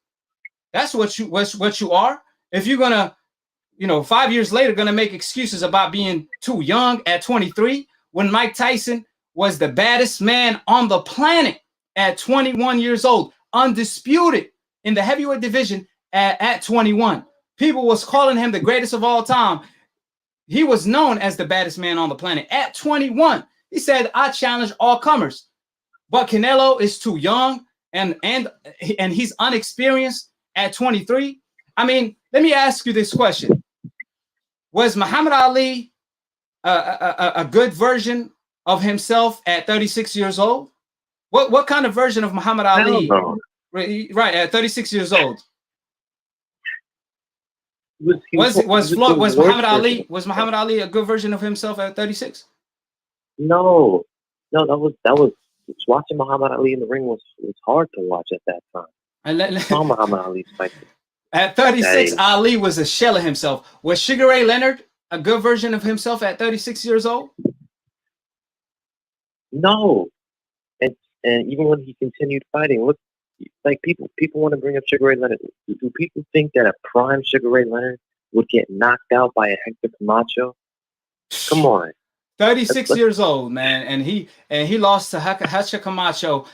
That's what you are. If you're going to, 5 years later, going to make excuses about being too young at 23, when Mike Tyson was the baddest man on the planet at 21 years old, undisputed in the heavyweight division at 21. People was calling him the greatest of all time. He was known as the baddest man on the planet at 21. He said, I challenge all comers. But Canelo is too young and he's unexperienced at 23. I mean, let me ask you this question: was Muhammad Ali a good version of himself at 36 years old? What kind of version of Muhammad Ali? No. Right at 36 years old. Was Muhammad Ali a good version of himself at 36? No, that was watching Muhammad Ali in the ring was hard to watch at that time. And saw Muhammad Ali fight. At 36, Ali was a shell of himself. Was Sugar Ray Leonard a good version of himself at 36 years old? No, and even when he continued fighting, look, like people want to bring up Sugar Ray Leonard. Do people think that a prime Sugar Ray Leonard would get knocked out by a Hector Camacho? Come on. 36 years old, man, and he lost to Hector Camacho.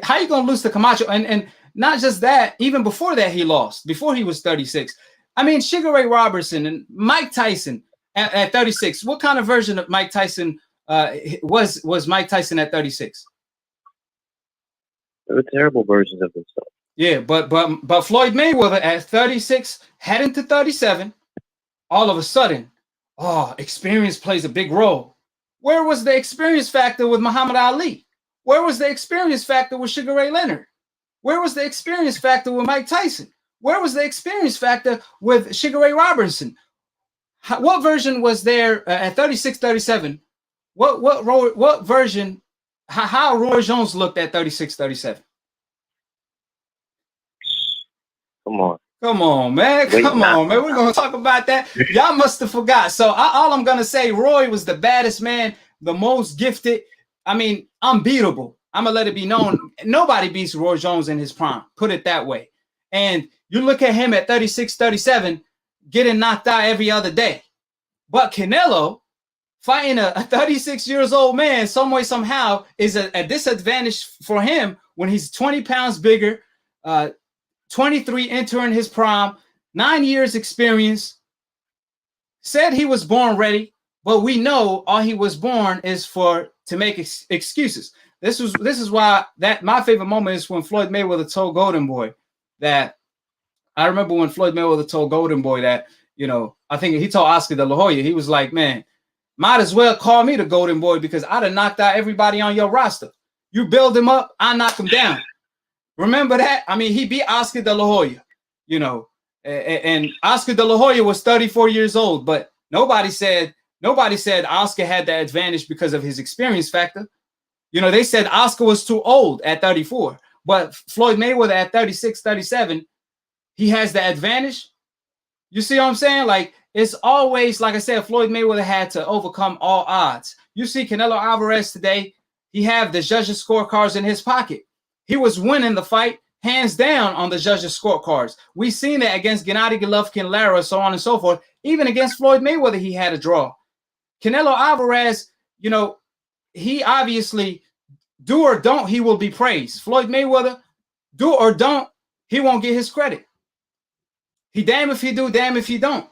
How you gonna lose to Camacho? And not just that, even before that he lost, before he was 36. I mean, Sugar Ray Robertson and Mike Tyson at 36. What kind of version of Mike Tyson was Mike Tyson at 36? They were terrible versions of himself. Yeah, but Floyd Mayweather at 36, heading to 37, all of a sudden, experience plays a big role. Where was the experience factor with Muhammad Ali? Where was the experience factor with Sugar Ray Leonard? Where was the experience factor with Mike Tyson? Where was the experience factor with Sugar Ray Robertson? What version was there at 36, 37? What version? How Roy Jones looked at 36, 37? Come on, man. Come on, man. We're going to talk about that. Y'all must have forgot. So all I'm going to say, Roy was the baddest man, the most gifted. I mean, unbeatable. I'm going to let it be known. Nobody beats Roy Jones in his prime. Put it that way. And you look at him at 36, 37, getting knocked out every other day. But Canelo, fighting a 36 years old man, some way, somehow, is a disadvantage for him when he's 20 pounds bigger, 23 entering his prime, 9 years experience, said he was born ready, but we know all he was born is to make excuses. This is why that my favorite moment is when Floyd Mayweather told Golden Boy that. I remember when Floyd Mayweather told Golden Boy that, I think he told Oscar De La Hoya, he was like, man, might as well call me the Golden Boy because I'd have knocked out everybody on your roster. You build him up, I knock him down. Remember that? I mean, he beat Oscar De La Hoya, and Oscar De La Hoya was 34 years old, but nobody said Oscar had the advantage because of his experience factor. They said Oscar was too old at 34, but Floyd Mayweather at 36, 37, he has the advantage. You see what I'm saying? Like, it's always, like I said, Floyd Mayweather had to overcome all odds. You see Canelo Alvarez today, he have the judges' scorecards in his pocket. He was winning the fight hands down on the judges' scorecards. We've seen that against Gennady Golovkin, Lara, so on and so forth. Even against Floyd Mayweather, he had a draw. Canelo Alvarez, he obviously, do or don't, he will be praised. Floyd Mayweather, do or don't, he won't get his credit. He damn if he do, damn if he don't.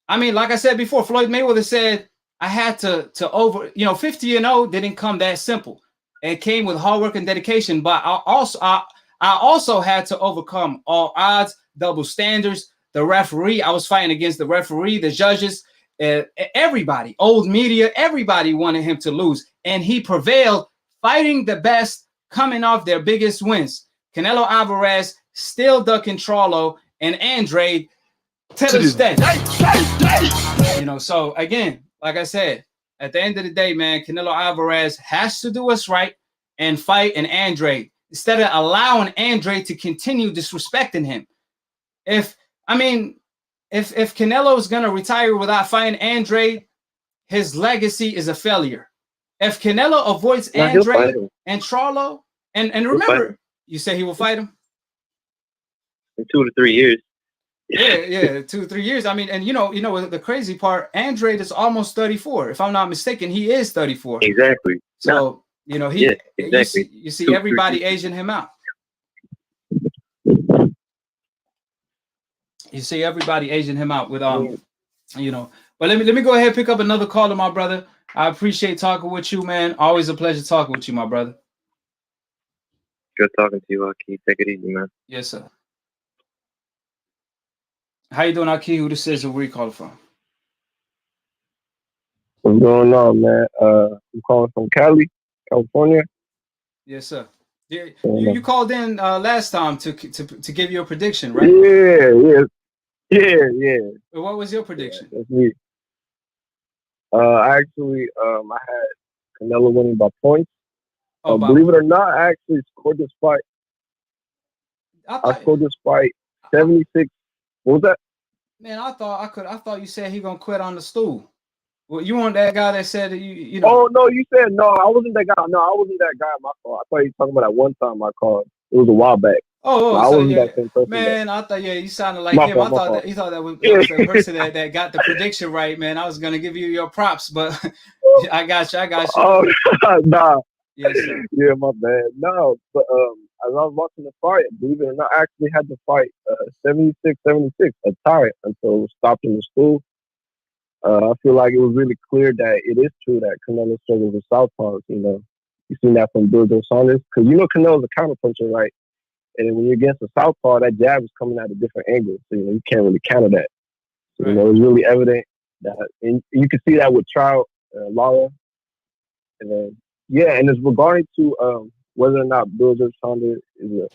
I mean, like I said before, Floyd Mayweather said, I had to 50-0 didn't come that simple. It came with hard work and dedication, but I also had to overcome all odds, double standards, the referee. I was fighting against the referee, the judges, everybody, old media, everybody wanted him to lose. And he prevailed, fighting the best, coming off their biggest wins. Canelo Alvarez still ducking Charlo and Andrade to this day. So again, like I said, at the end of the day, man, Canelo Alvarez has to do us right and fight an Andrade instead of allowing Andrade to continue disrespecting him. If Canelo is going to retire without fighting Andrade, his legacy is a failure. If Canelo avoids Andrade and Charlo, and remember, you say he will fight him? In 2 to 3 years. Yeah, 2 to 3 years. I mean, and the crazy part, Andrade is almost 34. If I'm not mistaken, he is 34. Exactly. So, exactly. You see everybody aging him out. You see everybody aging him out with But let me go ahead and pick up another caller, my brother. I appreciate talking with you, man. Always a pleasure talking with you, my brother. Good talking to you, AKHi. Take it easy, man. Yes, sir. How you doing, AKHi? Who this is and where you calling from? What's going on, man? I'm calling from Cali, California. Yes, sir. Yeah, And, you called in last time to give your prediction, right? yeah. What was your prediction? That's me. Actually, I had Canelo winning by points. Oh, Believe it or not, I actually scored this fight. I scored this fight 76. What was that? Man, I thought you said he gonna quit on the stool. Well, you weren't that guy that said that you know. Oh no, you said no. I wasn't that guy. No, I wasn't that guy. My fault. I thought you were talking about that one time I called. It was a while back. Oh, I so wasn't yeah, that same person. man. I thought you sounded like my him. fault, I thought fault. that was the person that got the prediction right, man. I was gonna give you your props, but I got you. Oh nah. Yes, sir. Yeah, my bad. No, but as I was watching the fight, believe it or not, I actually had to fight 76-76, a tie until it was stopped in the stool. I feel like it was really clear that it is true that Canelo struggles with southpaws. You know, you seen that from Saunders, because you know Canelo's a counterpuncher, right? And when you're against a southpaw, that jab is coming at a different angle, so you know you can't really counter that. So, you know, it's really evident that, and you can see that with Trout, Lara, and then and it's regarding to whether or not Saunders is a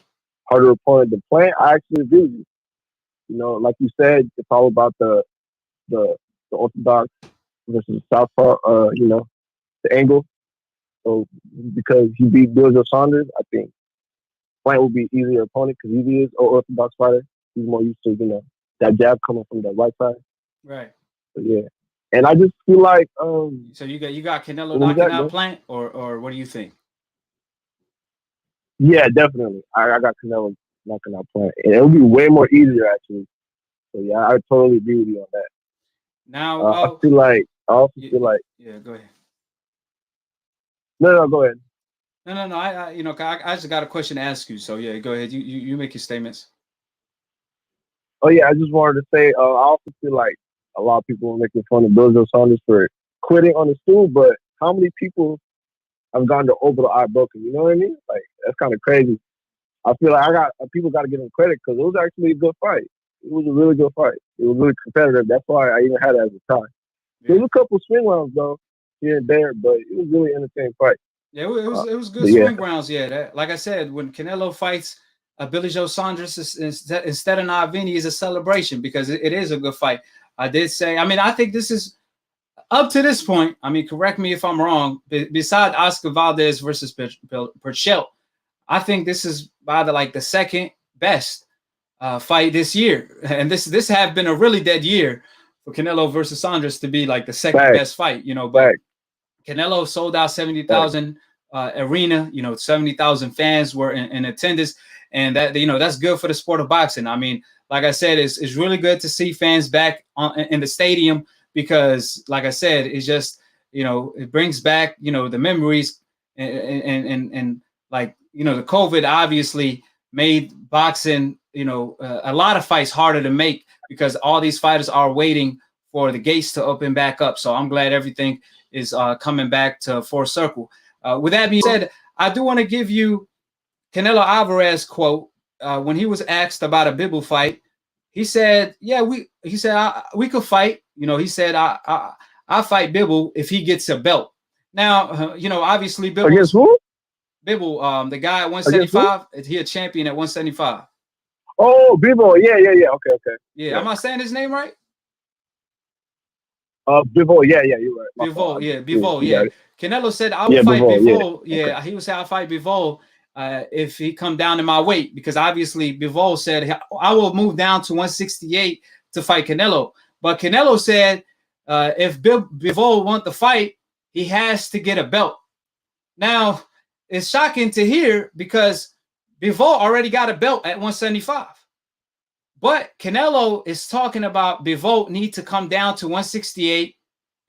harder opponent to play. I actually agree with you. You know, like you said, it's all about the orthodox versus southpaw. You know, the angle. So because he beat Saunders, I think Plant will be easier opponent because he is an orthodox fighter. He's more used to that jab coming from the right side. Right. So, yeah. And I just feel like so you got Canelo knocking out Plant, or what do you think? Yeah, definitely. I got Canelo knocking out Plant. And it'll be way more easier actually. So yeah, I totally agree with you on that. Now I also feel like yeah, go ahead. No, go ahead. No. I just got a question to ask you. So yeah, go ahead. You make your statements. Oh yeah, I just wanted to say I also feel like a lot of people are making fun of Saunders for quitting on the stool, but how many people have gone to orbital eye broken? You know what I mean? Like that's kind of crazy. I feel like people got to give him credit because it was actually a good fight. It was a really good fight. It was really competitive. That's why I even had it as a tie. Yeah. There was a couple swing rounds though here and there, but it was really entertaining fight. Yeah, it was good swing rounds. Yeah, like I said, when Canelo fights Billy Joe Saunders instead of Navini is a celebration because it is a good fight. I did say, I mean, I think this is up to this point. I mean, correct me if I'm wrong. Besides Oscar Valdez versus Perchelt, I think this is by the second best fight this year, and this have been a really dead year for Canelo versus Saunders to be like the second best fight. You know, but Canelo sold out 70,000 arena. You know, 70,000 fans were in attendance. And that, you know, that's good for the sport of boxing. I mean, like I said, it's really good to see fans back in the stadium because, like I said, it's just, you know, it brings back, you know, the memories and like, you know, the COVID obviously made boxing, you know, a lot of fights harder to make because all these fighters are waiting for the gates to open back up. So I'm glad everything is coming back to full circle. With that being said, I do want to give you Canelo Alvarez quote when he was asked about a Bibble fight. He said, "Yeah, we could fight. You know, he said I fight Bibble if he gets a belt." Now, you know, obviously Bibble against who? Bibble, the guy at 175. He a champion at 175. Oh, Bibble. Yeah. Okay. Yeah, am I saying his name right? Bivol, yeah, you're right. Bivol, yeah. Canelo said I will fight Bivol. Yeah, he would say I'll fight Bivol if he come down to my weight because obviously Bivol said I will move down to 168 to fight Canelo. But Canelo said if Bivol want the fight, he has to get a belt. Now it's shocking to hear because Bivol already got a belt at 175. But Canelo is talking about Bivol need to come down to 168,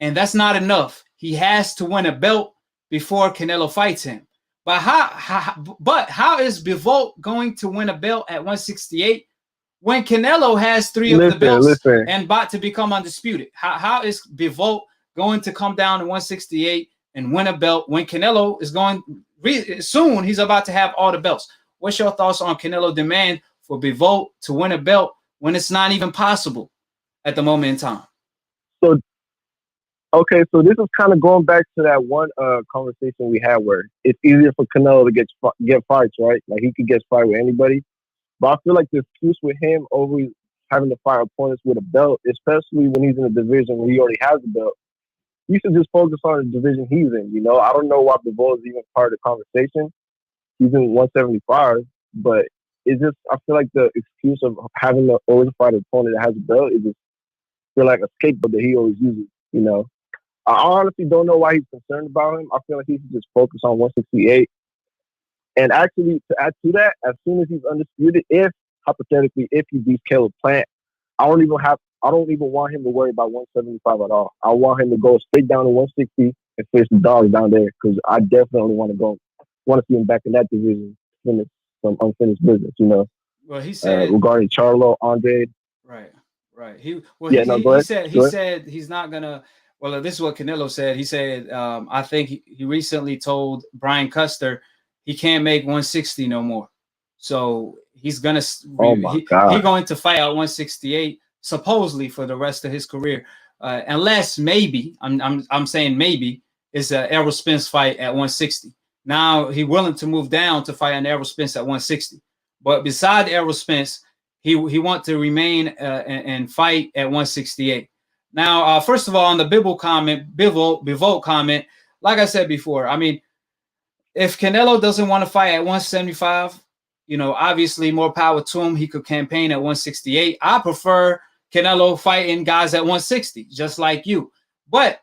and that's not enough. He has to win a belt before Canelo fights him. But how is Bivol going to win a belt at 168 when Canelo has three of the belts and about to become undisputed? How is Bivol going to come down to 168 and win a belt when Canelo is going soon? He's about to have all the belts. What's your thoughts on Canelo demand for Bivol to win a belt when it's not even possible at the moment in time? So, okay, so this is kind of going back to that one conversation we had where it's easier for Canelo to get fights, right? Like he could get fight with anybody. But I feel like the excuse with him always having to fight opponents with a belt, especially when he's in a division where he already has a belt, he should just focus on the division he's in. You know, I don't know why Bivol is even part of the conversation. He's in 175, but it's just I feel like the excuse of having to always fight an opponent that has a belt is just feel like a scapegoat that he always uses. You know, I honestly don't know why he's concerned about him. I feel like he should just focus on 168. And actually, to add to that, as soon as he's undisputed, if hypothetically if he beats Caleb Plant, I don't even want him to worry about 175 at all. I want him to go straight down to 160 and face the dogs down there because I definitely want to see him back in that division, finish some unfinished business. You know. Well, he said regarding Charlo, Andre. Right. He said he's not gonna. Well, this is what Canelo said. He said, I think he recently told Brian Custer he can't make 160 no more. So he's gonna he going to fight out 168 supposedly for the rest of his career, unless maybe I'm saying maybe it's an Errol Spence fight at 160. Now he's willing to move down to fight an Errol Spence at 160, but beside Errol Spence, he wants to remain and fight at 168. Now, first of all, on the Bivol comment, like I said before, I mean, if Canelo doesn't want to fight at 175, you know, obviously more power to him. He could campaign at 168. I prefer Canelo fighting guys at 160, just like you. But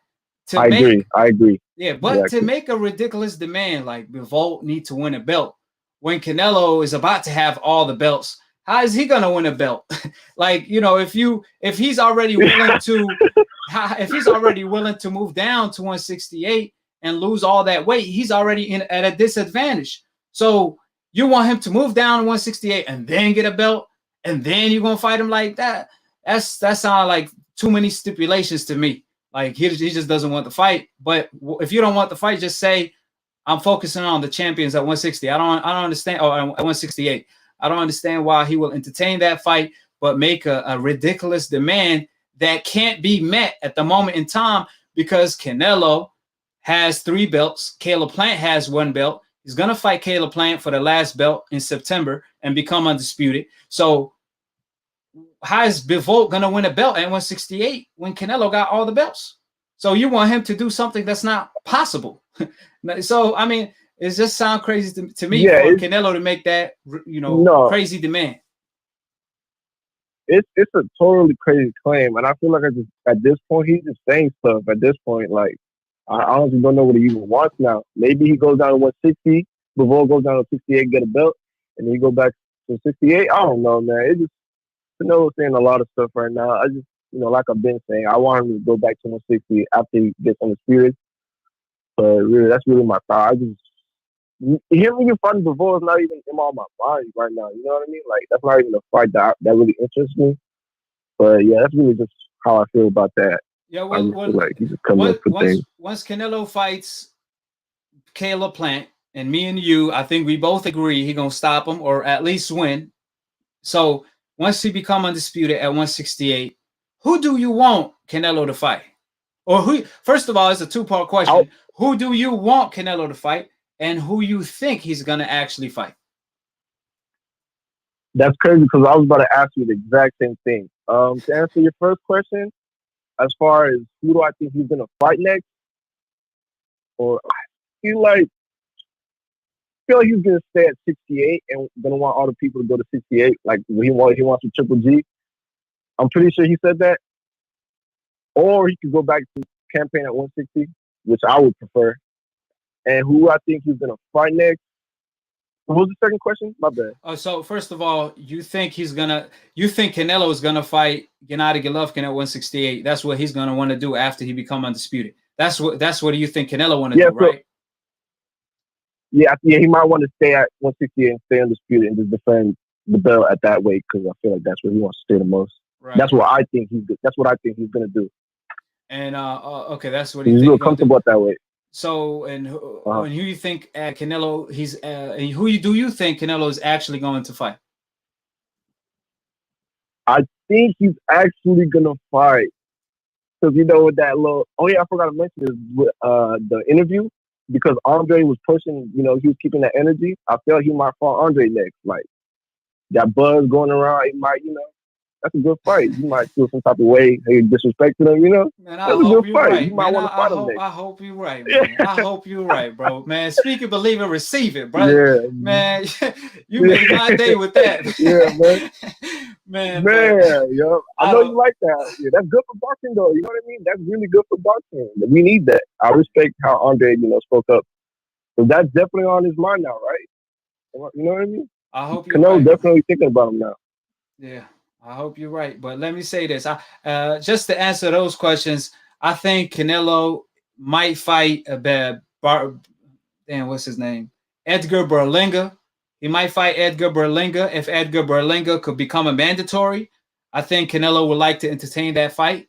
I agree. Yeah, but to make a ridiculous demand like Bivol need to win a belt when Canelo is about to have all the belts, how is he gonna win a belt? Like, you know, if he's already willing to move down to 168 and lose all that weight, he's already at a disadvantage. So you want him to move down to 168 and then get a belt, and then you're gonna fight him like that? That sounds like too many stipulations to me. Like he just doesn't want the fight. But if you don't want the fight, just say I'm focusing on the champions at 160. I don't understand. Oh, at 168. I don't understand why he will entertain that fight, but make a ridiculous demand that can't be met at the moment in time because Canelo has 3 belts. Caleb Plant has 1 belt. He's going to fight Caleb Plant for the last belt in September and become undisputed. So how is Bivol going to win a belt at 168 when Canelo got all the belts? So you want him to do something that's not possible. So, I mean, it just sounds crazy to me for Canelo to make that, crazy demand. It's a totally crazy claim, and I feel like at this point he's just saying stuff. At this point, like I honestly don't know what he even wants now. Maybe he goes down to 160, Bivol goes down to 68, get a belt, and then he go back to 68. I don't know, man. It's just Canelo's saying a lot of stuff right now. I just, like I've been saying, I want him to go back to 160 after he gets undisputed. But really, that's really my thought. Him even fighting Bivol is not even in all my mind right now. You know what I mean? Like, that's not even a fight that really interests me. But yeah, that's really just how I feel about that. Yeah, well, like he's just coming up with things. Once Canelo fights Caleb Plant, and me and you, I think we both agree he's gonna stop him or at least win. So once he become undisputed at 168, who do you want Canelo to fight? Or who? First of all, it's a 2-part question. Who do you want Canelo to fight? And who you think he's going to actually fight? That's crazy because I was about to ask you the exact same thing. To answer your first question, as far as who do I think he's going to fight next, or I feel like he's going to stay at 68 and going to want all the people to go to 68. Like he wants a Triple G. I'm pretty sure he said that. Or he could go back to campaign at 160, which I would prefer. And who I think he's going to fight next. What was the second question? My bad. So first of all, you think Canelo is going to fight Gennady Golovkin at 168. That's what he's going to want to do after he become undisputed. That's what you think Canelo want to do, right? Yeah, he might want to stay at 168 and stay undisputed and just defend the belt at that weight because I feel like that's where he wants to stay the most. Right. That's what I think he's going to do. And okay, that's what he's real comfortable at that weight. So, and who you think Canelo? And who do you think Canelo is actually going to fight? I think he's actually gonna fight because you know with that little. Oh yeah, I forgot to mention this with the interview because Andre was pushing. You know, he was keeping that energy. I felt he might fight Andre next. Like that buzz going around, it might, you know, that's a good fight. You might feel some type of way, hey, disrespecting him, you know. Man, That's a good fight. You might want to fight him next. I hope you're right, man. I hope you're right, bro. Man, speak it, believe it, receive it, bro. Yeah. Man, you made my day with that. Yeah, man. man, yo. I know you like that. Yeah, that's good for boxing, though. You know what I mean? That's really good for boxing. We need that. I respect how Andre, you know, spoke up. So that's definitely on his mind now, right? You know what I mean? I hope you're Canelo's right. Definitely thinking about him now. Yeah, I hope you're right. But let me say this. Just to answer those questions, I think Canelo might fight what's his name? Edgar Berlanga. He might fight Edgar Berlanga if Edgar Berlanga could become a mandatory. I think Canelo would like to entertain that fight.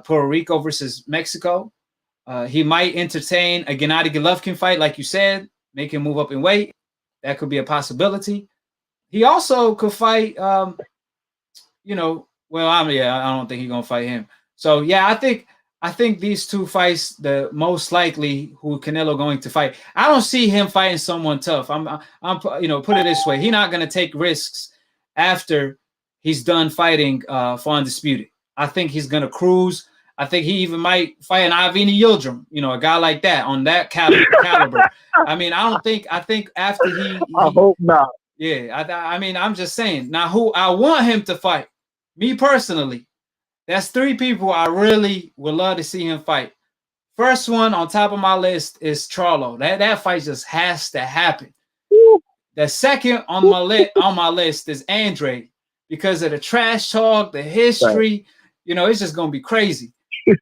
Puerto Rico versus Mexico. He might entertain a Gennady Golovkin fight, like you said, make him move up in weight. That could be a possibility. He also could fight, you know, well, I don't think he's gonna fight him. So yeah, I think these two fights, the most likely who Canelo going to fight. I don't see him fighting someone tough. I'm you know, put it this way, he's not gonna take risks after he's done fighting for Undisputed. I think he's gonna cruise. I think he even might fight an Ivini Yildirim, you know, a guy like that on that caliber. I mean, I think after he I hope not. Yeah, I mean, I'm just saying. Now, who I want him to fight, me personally, that's three people I really would love to see him fight. First one on top of my list is Charlo. That fight just has to happen. The second on my list is Andre because of the trash talk, the history. You know, it's just gonna be crazy.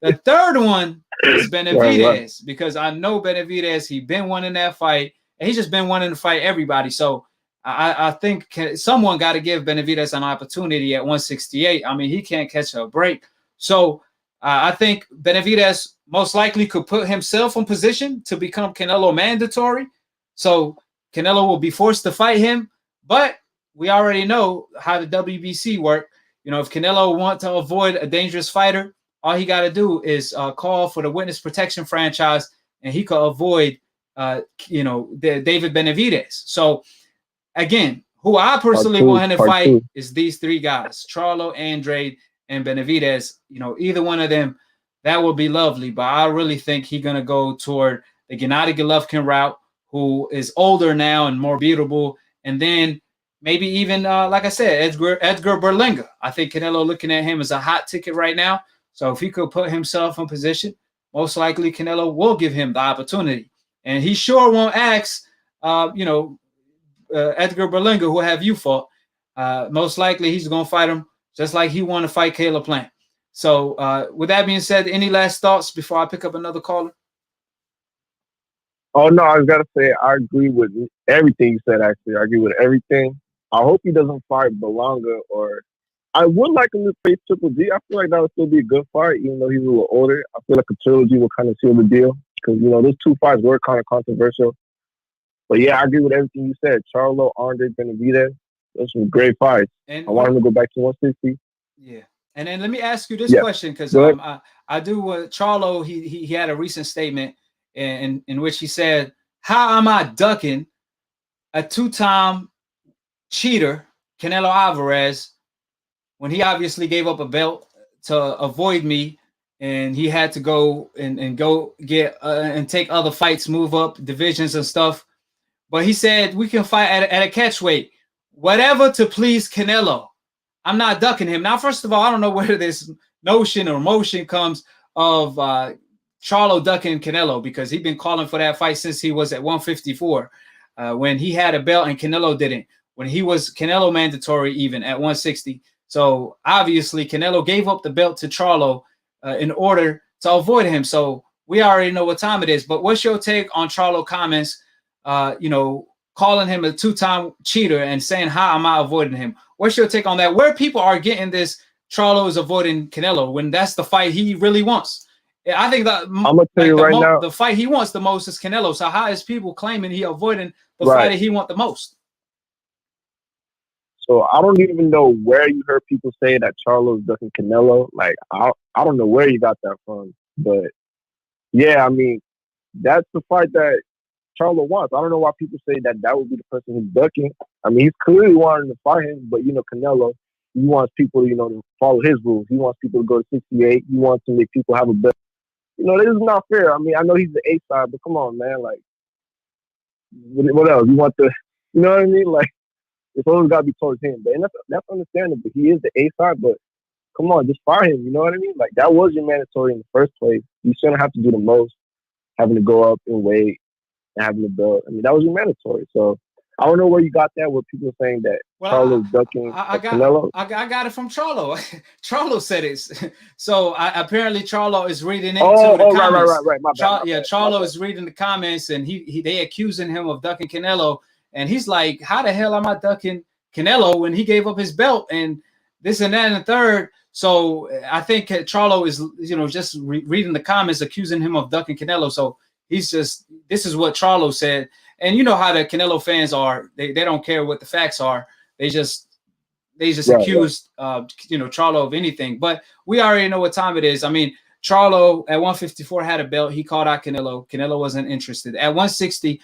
The third one is Benavidez because I know Benavidez. He's been wanting that fight, and he's just been wanting to fight everybody. So I think someone got to give Benavidez an opportunity at 168. I mean, he can't catch a break. So I think Benavidez most likely could put himself in position to become Canelo mandatory. So Canelo will be forced to fight him. But we already know how the WBC work. You know, if Canelo wants to avoid a dangerous fighter, all he got to do is call for the witness protection franchise, and he could avoid, you know, David Benavidez. So, again, who I personally want him to fight is these three guys, Charlo, Andre, and Benavidez. You know, either one of them, that would be lovely. But I really think he's going to go toward the Gennady Golovkin route, who is older now and more beatable. And then maybe even, like I said, Edgar Berlanga. I think Canelo looking at him as a hot ticket right now. So if he could put himself in position, most likely Canelo will give him the opportunity. And he sure won't ask, you know, Edgar Berlanga, who have you fought? Most likely he's going to fight him just like he wanted to fight Caleb Plant. So with that being said, any last thoughts before I pick up another caller? Oh, no, I got to say, I agree with everything you said, actually. I agree with everything. I hope he doesn't fight Berlanga or I would like him to face Triple G. I feel like that would still be a good fight, even though he's a little older. I feel like a trilogy would kind of seal the deal because, you know, those two fights were kind of controversial. But, yeah, I agree with everything you said. Charlo, Andre, Benavidez, those some great fights. And I want him to go back to 160. Yeah. And then let me ask you this question because I do Charlo, he had a recent statement in which he said, how am I ducking a two-time cheater, Canelo Alvarez, when he obviously gave up a belt to avoid me, and he had to go and go get and take other fights, move up divisions and stuff. But he said we can fight at a catch weight, whatever to please Canelo. I'm not ducking him. Now, first of all, I don't know where this notion or motion comes of Charlo ducking Canelo because he's been calling for that fight since he was at 154 when he had a belt and Canelo didn't. When he was Canelo mandatory even at 160. So obviously Canelo gave up the belt to Charlo in order to avoid him. So we already know what time it is. But what's your take on Charlo comments, you know, calling him a two-time cheater and saying, how am I avoiding him? What's your take on that? Where people are getting this Charlo is avoiding Canelo when that's the fight he really wants. I think that I'm gonna tell you right now, the fight he wants the most is Canelo. So how is people claiming he avoiding the fight that he wants the most? So I don't even know where you heard people say that Charlo's ducking Canelo. Like I don't know where you got that from. But yeah, I mean, that's the fight that Charlo wants. I don't know why people say that that would be the person who's ducking. I mean, he's clearly wanting to fight him, but Canelo, he wants people, to follow his rules. He wants people to go to 68. He wants to make people have a bet. This is not fair. I mean, I know he's the A side, but come on, man. Like, what else? You want the, you know what I mean? Like, it's always got to be towards him. But that's understandable. He is the A side, but come on, just fire him. You know what I mean? Like, that was your mandatory in the first place. You shouldn't have to do the most, having to go up and weight and having the belt. I mean, that was your mandatory. So I don't know where you got that. Where people are saying that Charlo's ducking Canelo. I got it from Charlo. Charlo said it. So apparently Charlo is reading into the comments. Right. My bad. Charlo is reading the comments, and they accusing him of ducking Canelo, and he's like, "How the hell am I ducking Canelo when he gave up his belt and this and that and the third?" So I think Charlo is just reading the comments, accusing him of ducking Canelo. So this is what Charlo said. And you know how the Canelo fans are. They don't care what the facts are. They just accuse Charlo of anything. But we already know what time it is. I mean, Charlo at 154 had a belt. He called out Canelo. Canelo wasn't interested. At 160,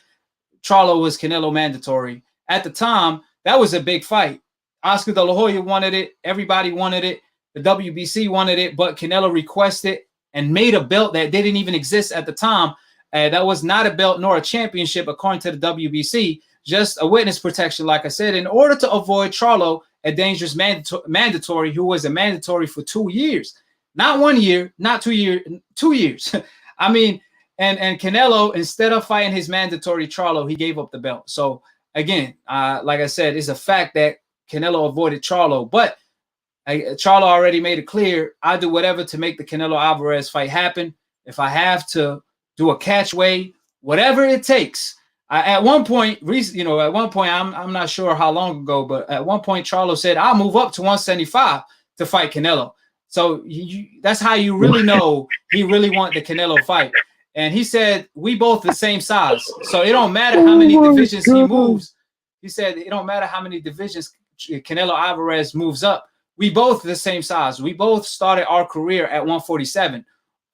Charlo was Canelo mandatory. At the time, that was a big fight. Oscar De La Hoya wanted it. Everybody wanted it. The WBC wanted it, but Canelo requested and made a belt that didn't even exist at the time. That was not a belt nor a championship, according to the WBC, just a witness protection, like I said, in order to avoid Charlo, a dangerous mandatory, who was a mandatory for 2 years. Not 1 year, not 2 years, 2 years. I mean, and Canelo, instead of fighting his mandatory Charlo, he gave up the belt. So, again, like I said, it's a fact that Canelo avoided Charlo. But Charlo already made it clear, I do whatever to make the Canelo Alvarez fight happen. If I have to do a catch weight, whatever it takes. At one point, I'm not sure how long ago, but at one point, Charlo said, "I'll move up to 175 to fight Canelo." So that's how you really know he really want the Canelo fight. And he said, "We both the same size, so it don't matter how many divisions he moves." He said, "It don't matter how many divisions Canelo Alvarez moves up. We both the same size. We both started our career at 147.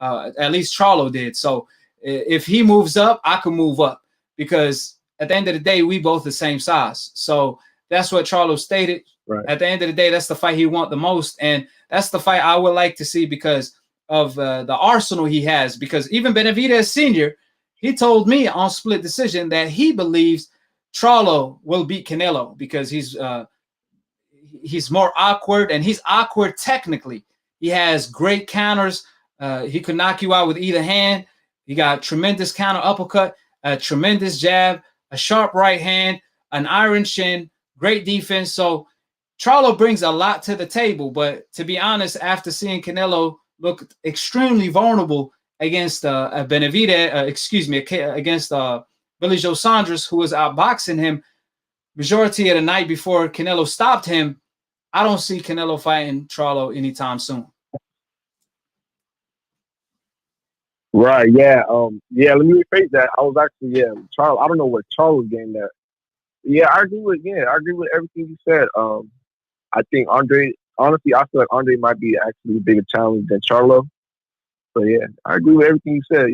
At least Charlo did. So if he moves up, I can move up, because at the end of the day, we both the same size." So that's what Charlo stated. Right. At the end of the day, that's the fight he want the most. And that's the fight I would like to see because of the arsenal he has. Because even Benavidez Sr., he told me on split decision that he believes Charlo will beat Canelo because he's more awkward, and he's awkward technically. He has great counters. He could knock you out with either hand. He got tremendous counter uppercut, a tremendous jab, a sharp right hand, an iron shin, great defense. So Charlo brings a lot to the table. But to be honest, after seeing Canelo look extremely vulnerable against Benavidez, against Billy Joe Saunders, who was outboxing him majority of the night before Canelo stopped him, I don't see Canelo fighting Charlo anytime soon. Right, yeah. Let me rephrase that. I was actually, Charlo. I don't know what Charlo's getting at. Yeah, I agree with everything you said. I think Andre, honestly, I feel like Andre might be actually a bigger challenge than Charlo. So yeah, I agree with everything you said,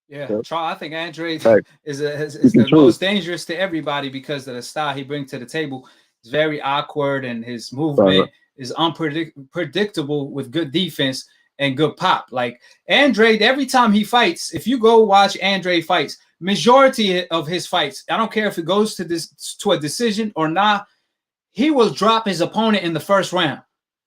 Yeah, so, I think Andre is the most dangerous to everybody because of the style he brings to the table. It's very awkward, and his movement is unpredictable with good defense and good pop. Like Andre, every time he fights, if you go watch Andre fights, majority of his fights, I don't care if it goes to a decision or not, he will drop his opponent in the first round.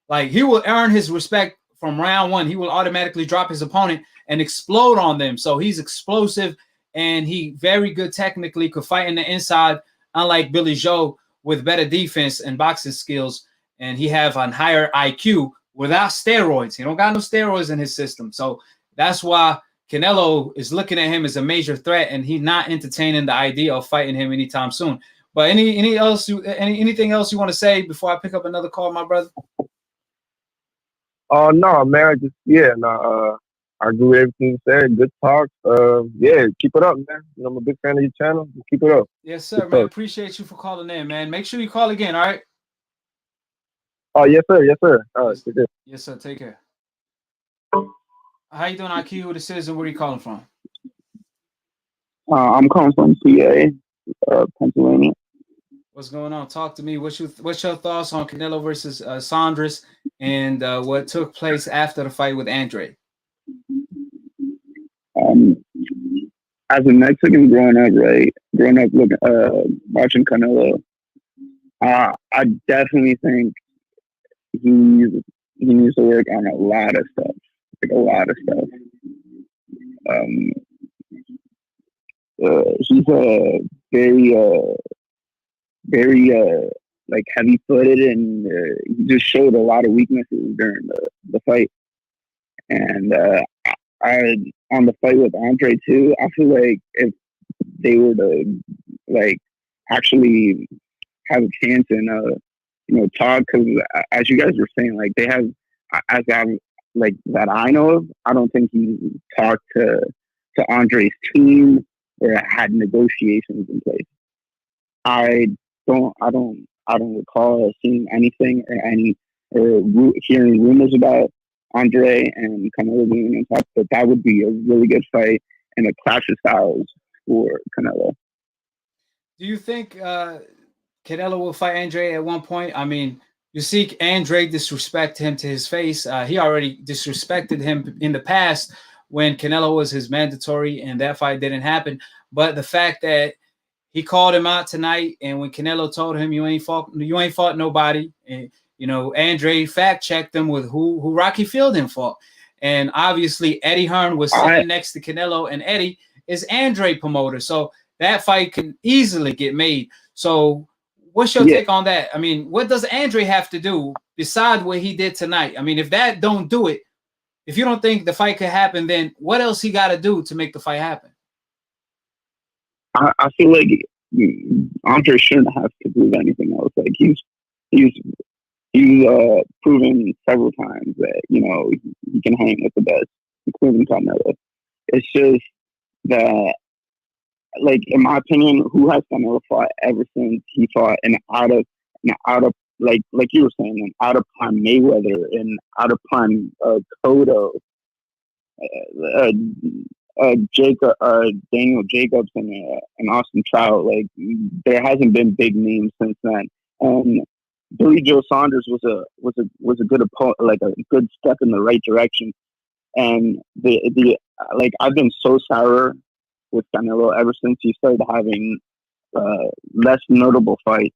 Like he will earn his respect from round one. He will automatically drop his opponent and explode on them. So he's explosive, and he very good technically, could fight in the inside, unlike Billy Joe with better defense and boxing skills. And he have a higher IQ without steroids. He don't got no steroids in his system. So that's why Canelo is looking at him as a major threat, and he's not entertaining the idea of fighting him anytime soon. But anything else you want to say before I pick up another call, my brother? No, man. I agree with everything you said. Good talk. Keep it up, man. I'm a big fan of your channel. Keep it up. Yes, sir, man. Appreciate you for calling in, man. Make sure you call again, all right? Oh, yes, sir. Yes, sir. Yes, yes, sir. Take care. How you doing, IQ? Who this is, and where you calling from? I'm calling from PA, Pennsylvania. What's going on? Talk to me. What's your thoughts on Canelo versus Saunders and what took place after the fight with Andre? Um, as a Mexican growing up, right, looking, watching Canelo, I definitely think he's he needs to work on a lot of stuff, like a lot of stuff. Um, he's a very like heavy footed, and he just showed a lot of weaknesses during the fight. And I on the fight with Andre too, I feel like if they were to like actually have a chance and talk, because as you guys were saying, like they have, as I like that I know of, I don't think he talked to Andre's team or had negotiations in place. I I don't recall seeing anything or hearing rumors about Andre and Canelo being on top, but that would be a really good fight and a clash of styles for Canelo. Do you think Canelo will fight Andre at one point? I mean, you see Andre disrespect him to his face. He already disrespected him in the past when Canelo was his mandatory, and that fight didn't happen. But the fact that he called him out tonight, and when Canelo told him you ain't fought nobody, and Andre fact checked him with who Rocky Fielding fought, and obviously Eddie Hearn was sitting next to Canelo, and Eddie is Andre promoter, so that fight can easily get made. So, what's your take on that? I mean, what does Andre have to do besides what he did tonight? I mean, if that don't do it, if you don't think the fight could happen, then what else he got to do to make the fight happen? I feel like Andre shouldn't have to prove anything else. Like he's proven several times that he can hang with the best, including Canelo. It's just that, like in my opinion, who has Canelo fought ever since he fought an out of like you were saying, an out of prime Mayweather and out of prime Cotto, Daniel Jacobs and Austin Trout. Like there hasn't been big names since then. And Billy Joe Saunders was a good opponent, like a good step in the right direction. And the like I've been so sour with Canelo ever since he started having less notable fights.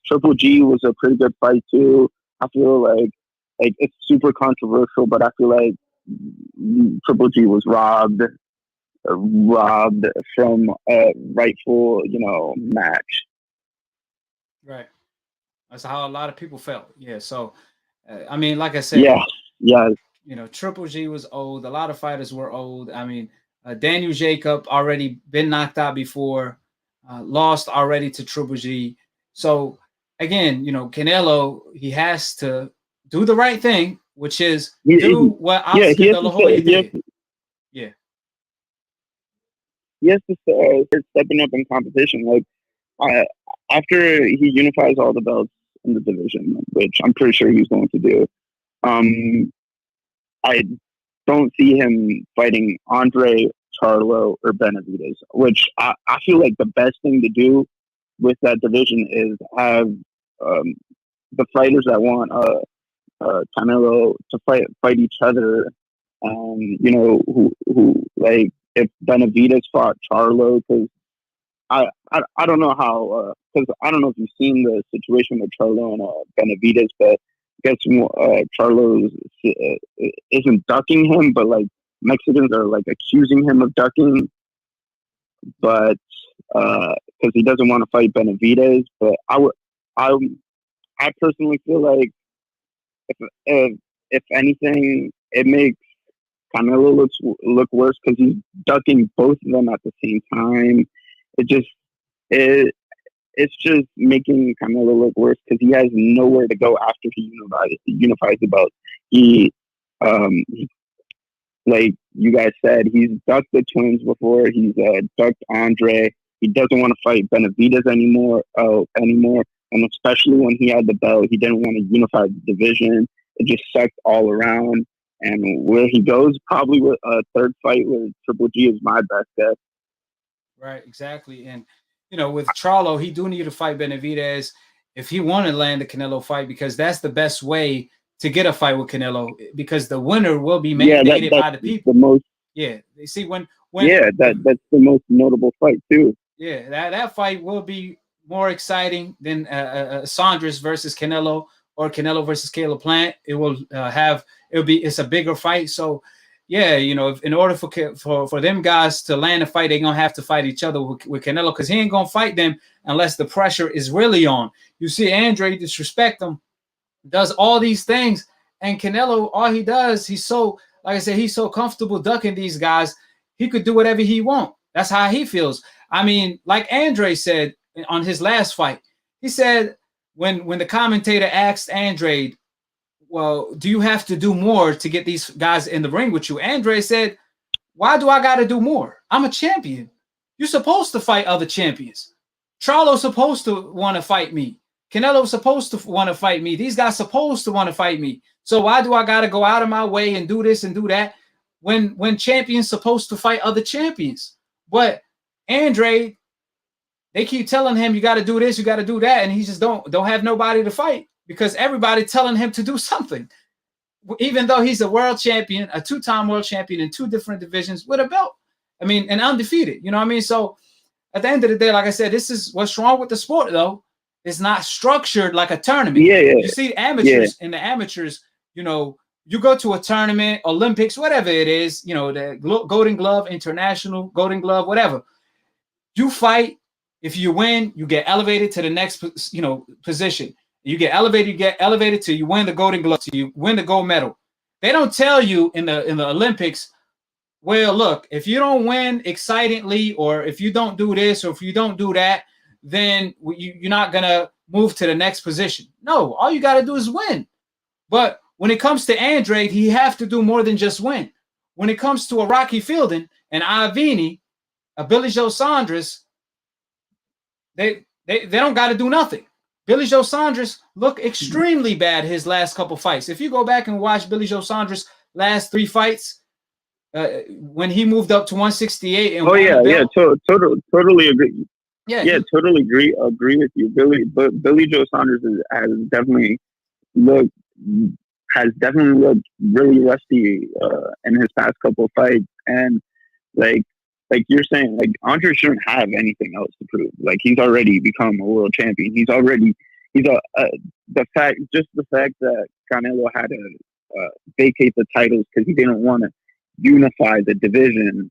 Triple G was a pretty good fight too. I feel like it's super controversial, but I feel like Triple G was robbed from a rightful, match. Right. That's how a lot of people felt. Yeah. So, I mean, like I said, yeah. Triple G was old. A lot of fighters were old. I mean, Daniel Jacob already been knocked out before, lost already to Triple G. So again, Canelo, he has to do the right thing, which is do what Oscar De La Hoya did. Yeah. He has to start stepping up in competition. Like after he unifies all the belts in the division, which I'm pretty sure he's going to do. I don't see him fighting Andre, Charlo, or Benavidez, which I feel like the best thing to do with that division is have the fighters that want Canelo to fight each other. Who like if Benavidez fought Charlo, because I don't know how, because I don't know if you've seen the situation with Charlo and Benavidez, but I guess Charlo isn't ducking him, but like Mexicans are like accusing him of ducking, but because he doesn't want to fight Benavidez. But I personally feel like if anything, it makes Canelo look worse because he's ducking both of them at the same time. It's just making Canelo look worse because he has nowhere to go after he unifies the belt. He, like you guys said, he's ducked the twins before. He's ducked Andre. He doesn't want to fight Benavidez anymore. and especially when he had the belt, he didn't want to unify the division. It just sucked all around. And where he goes, probably with a third fight with Triple G is my best guess. Right, exactly. And with Charlo, he do need to fight Benavidez if he want to land the Canelo fight, because that's the best way to get a fight with Canelo, because the winner will be mandated by the people. They see when that's the most notable fight too. Yeah, that fight will be more exciting than Saunders versus Canelo or Canelo versus Caleb Plant. It will it's a bigger fight. So yeah, if in order for them guys to land a fight, they're gonna have to fight each other with Canelo, because he ain't gonna fight them unless the pressure is really on. You see Andre disrespect him, does all these things, and Canelo, all he does, he's so, like I said, he's so comfortable ducking these guys, he could do whatever he wants. That's how he feels. I mean, like Andre said on his last fight, he said when the commentator asked Andre, well, do you have to do more to get these guys in the ring with you? Andre said, why do I got to do more? I'm a champion. You're supposed to fight other champions. Charlo's supposed to want to fight me. Canelo's supposed to want to fight me. These guys supposed to want to fight me. So why do I got to go out of my way and do this and do that when champions supposed to fight other champions? But Andre, they keep telling him, you got to do this, you got to do that, and he just don't have nobody to fight, because everybody telling him to do something. Even though he's a world champion, a two-time world champion in 2 different divisions with a belt. I mean, and undefeated. You know what I mean? So at the end of the day, like I said, this is what's wrong with the sport, though. It's not structured like a tournament. Yeah. You see amateurs, in the amateurs, you go to a tournament, Olympics, whatever it is, the Golden Glove, International, Golden Glove, whatever. You fight. If you win, you get elevated to the next, position. You get elevated till you win the Golden Glove, till you win the gold medal. They don't tell you in the Olympics, well, look, if you don't win excitingly, or if you don't do this, or if you don't do that, then you're not going to move to the next position. No, all you got to do is win. But when it comes to Andre, he have to do more than just win. When it comes to a Rocky Fielding, an Ivini, a Billy Joe Saunders, they don't got to do nothing. Billy Joe Saunders looked extremely bad his last couple fights. If you go back and watch Billy Joe Saunders' last 3 fights, when he moved up to 168 and totally agree. Totally agree with you, Billy. But Billy Joe Saunders has definitely looked really rusty in his past couple of fights, and like you're saying, like Andre shouldn't have anything else to prove. Like he's already become a world champion. The fact that Canelo had to vacate the titles because he didn't want to unify the division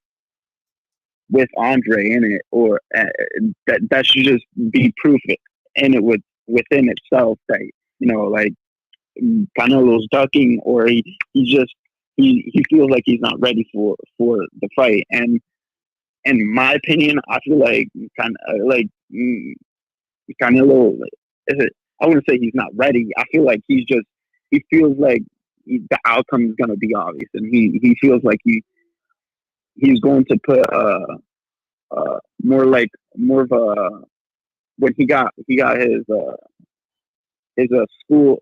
with Andre in it, or that should just be proof in it within itself that like Canelo's ducking, or he feels like he's not ready for the fight. And in my opinion, I feel like Canelo, I wouldn't say he's not ready. I feel like he feels like the outcome is going to be obvious, and he feels like he's going to put more of a, when he got his school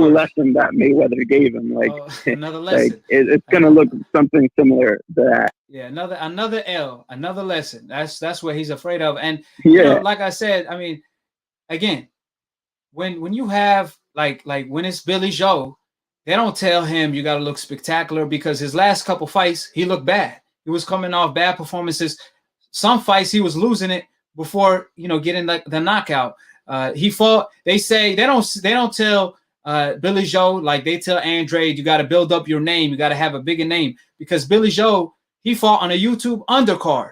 lesson that Mayweather gave him, another lesson. It's gonna look something similar to that. Yeah, another lesson. That's what he's afraid of. And like I said, I mean, again, when you have like when it's Billy Joe, they don't tell him you got to look spectacular, because his last couple fights he looked bad. He was coming off bad performances. Some fights he was losing it before getting the knockout. He fought. They say they don't tell Billy Joe like they tell Andre, you got to build up your name. You got to have a bigger name, because Billy Joe, he fought on a YouTube undercard.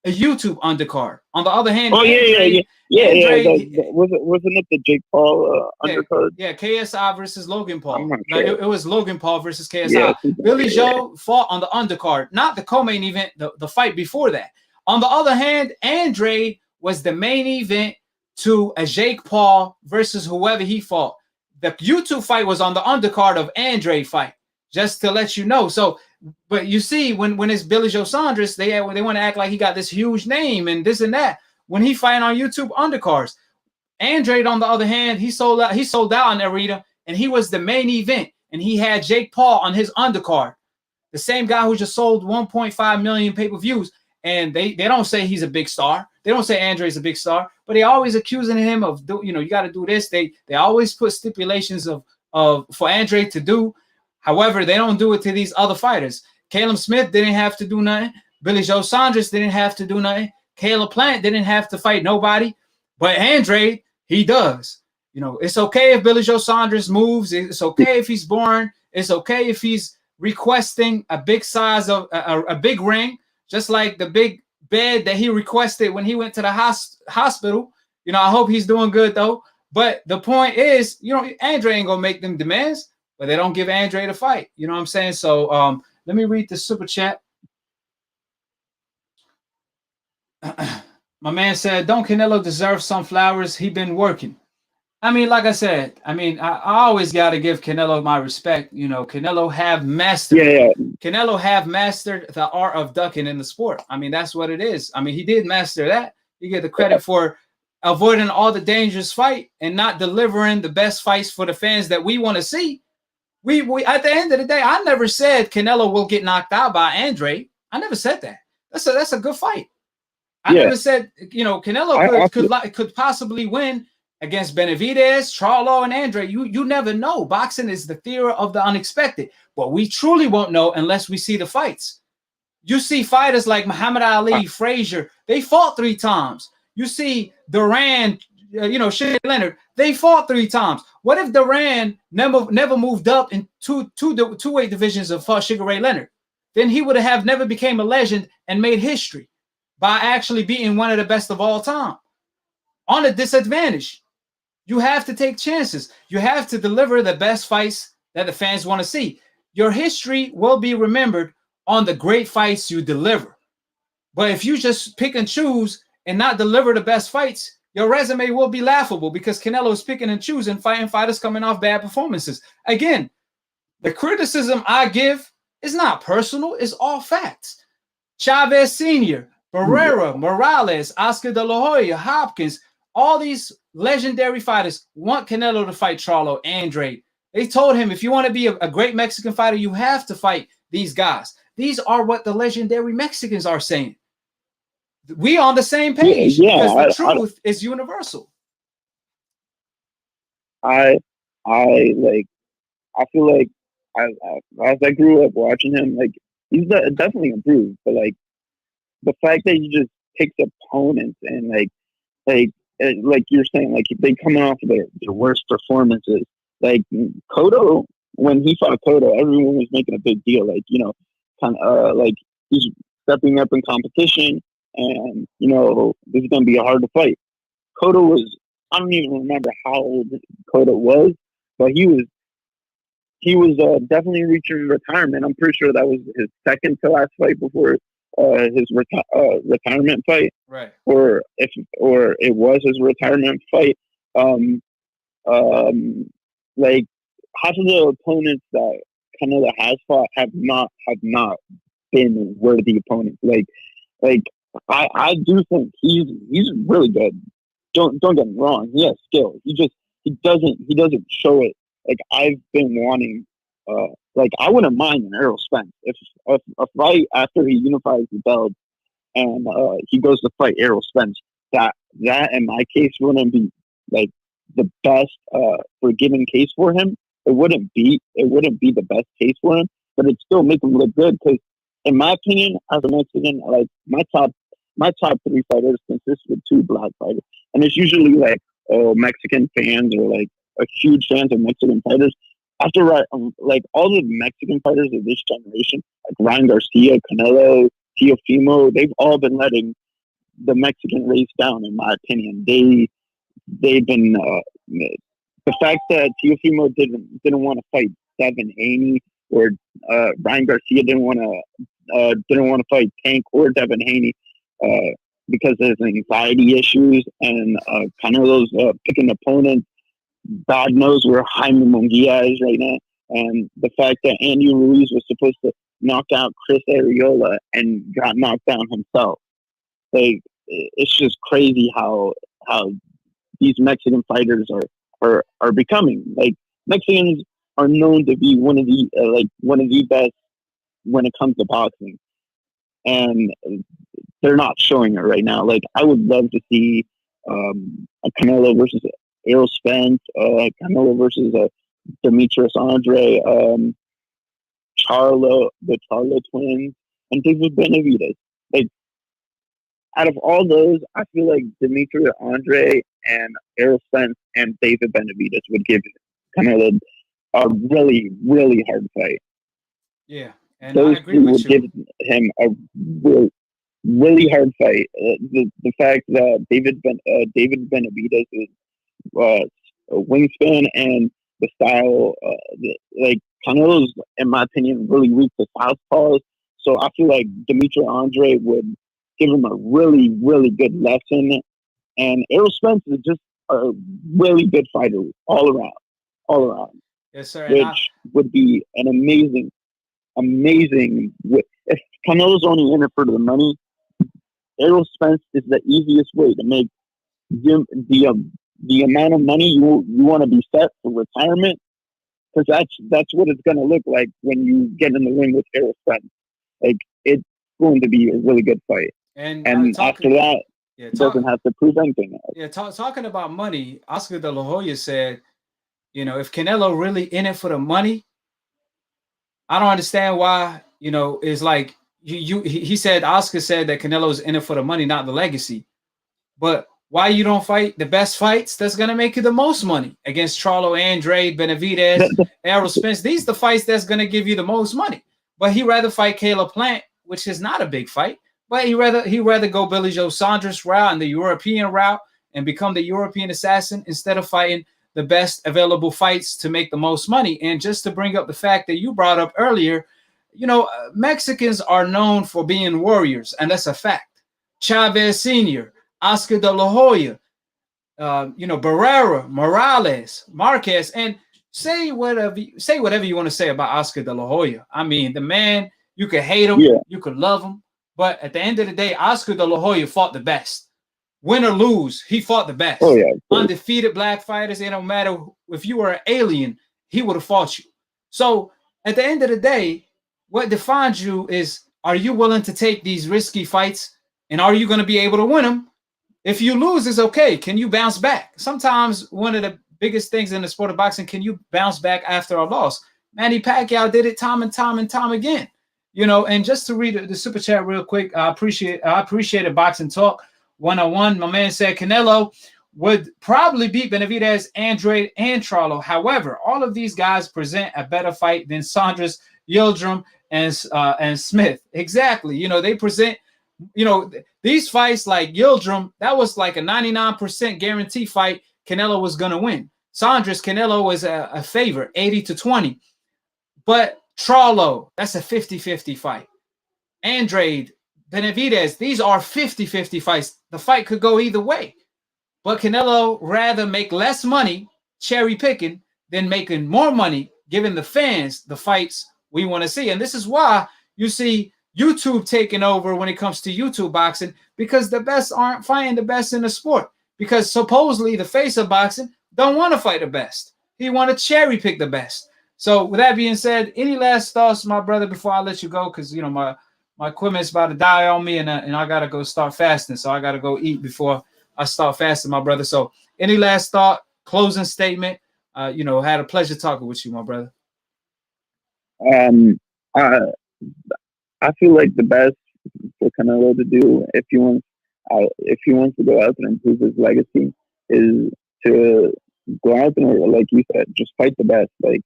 On the other hand, Andre, wasn't it the Jake Paul undercard? Yeah, KSI versus Logan Paul. Sure. It was Logan Paul versus KSI. Billy Joe fought on the undercard, not the co-main event, the fight before that. On the other hand, Andre was the main event to a Jake Paul versus whoever he fought. The YouTube fight was on the undercard of Andre fight, just to let you know. So, but you see, when it's Billy Joe Saunders, they want to act like he got this huge name and this and that. when he fighting on YouTube undercards. Andrade, on the other hand, he sold out in the arena, and he was the main event, and he had Jake Paul on his undercard, the same guy who just sold 1.5 million pay-per-views. And they don't say he's a big star. They don't say Andre's a big star, but they always accusing him of, you got to do this. They always put stipulations of for Andre to do. However, they don't do it to these other fighters. Caleb Smith didn't have to do nothing. Billy Joe Saunders didn't have to do nothing. Caleb Plant didn't have to fight nobody. But Andre, he does. It's okay if Billy Joe Saunders moves. It's okay if he's born. It's okay if he's requesting a big size of a big ring, just like the big bed that he requested when he went to the hospital. I hope he's doing good though. But the point is, Andre ain't gonna make them demands, but they don't give Andre the fight. You know what I'm saying? So let me read the super chat. My man said, "Don't Canelo deserve some flowers? He been working." I mean, like I said, I always got to give Canelo my respect. Canelo have mastered. Canelo have mastered the art of ducking in the sport. That's what it is. He did master that. You get the credit for avoiding all the dangerous fight and not delivering the best fights for the fans that we want to see. We at the end of the day, I never said Canelo will get knocked out by Andre. I never said that. That's a good fight. I never said Canelo could possibly win against Benavidez, Charlo, and Andre. You never know. Boxing is the theory of the unexpected, but we truly won't know unless we see the fights. You see fighters like Muhammad Ali, Frazier, they fought 3 times. You see Duran, Sugar Ray Leonard, they fought 3 times. What if Duran never moved up in two weight divisions and fought Sugar Ray Leonard? Then he would have never became a legend and made history by actually beating one of the best of all time on a disadvantage. You have to take chances. You have to deliver the best fights that the fans want to see. Your history will be remembered on the great fights you deliver. But if you just pick and choose and not deliver the best fights, your resume will be laughable because Canelo is picking and choosing, fighting fighters coming off bad performances. Again, the criticism I give is not personal. It's all facts. Chavez Sr., Barrera, Morales, Oscar De La Hoya, Hopkins, all these legendary fighters want Canelo to fight Charlo, Andre. They told him, if you want to be a great Mexican fighter, you have to fight these guys. These are what the legendary Mexicans are saying. We on the same page because the truth is universal. I feel like as I grew up watching him, he's definitely improved. But the fact that he just picks opponents and like you're saying, they coming off of their worst performances. Like Cotto, when he fought Cotto, everyone was making a big deal. He's stepping up in competition, and this is gonna be a hard to fight. Cotto was, I don't even remember how old Cotto was, but he was definitely reaching retirement. I'm pretty sure that was his second to last fight before his retirement fight, right? Or it was his retirement fight. Half of the opponents that Canelo has fought have not been worthy opponents. I do think he's really good. Don't get me wrong. He has skill. He doesn't show it. I've been wanting. I wouldn't mind an Errol Spence if a fight after he unifies the belt and he goes to fight Errol Spence. That in my case wouldn't be the best forgiving case for him. It wouldn't be the best case for him, but it'd still make him look good. Because in my opinion, as a Mexican, my top 3 fighters consist of 2 black fighters, and it's usually Mexican fans or a huge fans of Mexican fighters. After all the Mexican fighters of this generation, like Ryan Garcia, Canelo, Teofimo, they've all been letting the Mexican race down. In my opinion, they've been the fact that Teofimo didn't want to fight Devin Haney, or Ryan Garcia didn't want to fight Tank or Devin Haney because of his anxiety issues, and Canelo's picking opponents. God knows where Jaime Munguia is right now, and the fact that Andy Ruiz was supposed to knock out Chris Arreola and got knocked down himself. it's just crazy how these Mexican fighters are becoming. Like, Mexicans are known to be one of the best when it comes to boxing, and they're not showing it right now. Like, I would love to see a Canelo versus Errol Spence, Canelo versus Demetrius Andre, the Charlo twins, and David Benavidez. Like, out of all those, I feel like Demetrius Andre and Errol Spence and David Benavidez would give Canelo a really, really hard fight. Yeah, and Those I agree two with would you. give him a really hard fight. The fact that David Benavidez is a wingspan and the style, like, Canelo's, in my opinion, really weak to southpaws. So I feel like Demetrius Andre would give him a really, really good lesson. And Errol Spence is just a really good fighter all around, Yes, sir. And which would be an amazing. If Canelo's only in it for the money, Errol Spence is the easiest way to make the amount of money you want to be set for retirement, because that's what it's going to look like when you get in the ring with Errol Spence. Like, it's going to be a really good fight, and after that, he doesn't have to prove anything. Yeah, talking about money, Oscar De La Hoya said, if Canelo really in it for the money, I don't understand why. It's like he said, Oscar said that Canelo's in it for the money, not the legacy. But why you don't fight the best fights that's gonna make you the most money against Charlo, Andrade, Benavidez, Errol Spence? These the fights that's gonna give you the most money. But he rather fight Caleb Plant, which is not a big fight. But he rather go Billy Joe Saunders route and the European route and become the European assassin instead of fighting the best available fights to make the most money. And just to bring up the fact that you brought up earlier, Mexicans are known for being warriors, and that's a fact. Chavez Sr., Oscar De La Hoya, Barrera, Morales, Marquez, and say whatever you want to say about Oscar De La Hoya. I mean, the man, you could hate him, you could love him, but at the end of the day, Oscar De La Hoya fought the best. Win or lose, he fought the best. Oh, yeah. Undefeated black fighters, it don't matter if you were an alien, he would have fought you. So at the end of the day, what defines you is, are you willing to take these risky fights, and are you going to be able to win them? If you lose, it's okay. Can you bounce back? Sometimes one of the biggest things in the sport of boxing, can you bounce back after a loss? Manny Pacquiao did it time and time again. And just to read the super chat real quick, I appreciate Boxing Talk 101. My man said Canelo would probably beat Benavidez, Andrade, and Charlo. However, all of these guys present a better fight than Saunders, Yildirim, and Smith. Exactly. They present, these fights like Yildirim, that was like a 99% guarantee fight Canelo was going to win. Saunders, Canelo was a favorite, 80-20. But Charlo, that's a 50-50 fight. Andrade, Benavidez, these are 50-50 fights. The fight could go either way. But Canelo rather make less money cherry picking than making more money giving the fans the fights we want to see. And this is why you see YouTube taking over when it comes to YouTube boxing, because the best aren't fighting the best in the sport. Because supposedly the face of boxing don't want to fight the best. He want to cherry pick the best. So with that being said, any last thoughts, my brother, before I let you go? Because my equipment's about to die on me, and I gotta go start fasting. So I gotta go eat before I start fasting, my brother. So any last thought, closing statement? Had a pleasure talking with you, my brother. I feel like the best for Canelo to do, if he wants to go out and improve his legacy, is to go out there, like you said, just fight the best. Like,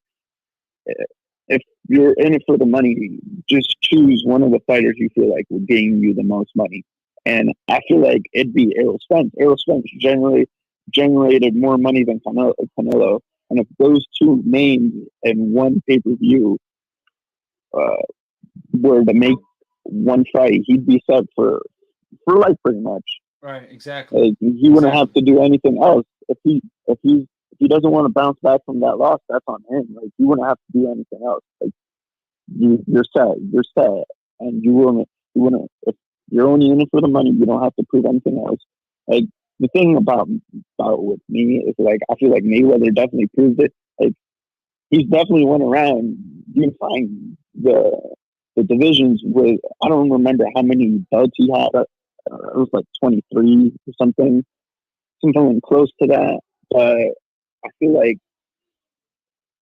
if you're in it for the money, just choose one of the fighters you feel like will gain you the most money. And I feel like it'd be Errol Spence. Errol Spence generated more money than Canelo. And if those two names in one pay-per-view were to make one fight, he'd be set for life, pretty much. Right, exactly. Like, he wouldn't have to do anything else. If he doesn't want to bounce back from that loss, that's on him. Like, you wouldn't have to do anything else. Like, you're set, and you wouldn't. If You're only in it for the money. You don't have to prove anything else. Like, the thing about with me is, like, I feel like Mayweather definitely proved it. Like, he's definitely went around unifying the divisions with, I don't remember how many belts he had. It was like 23 or something close to that. But I feel like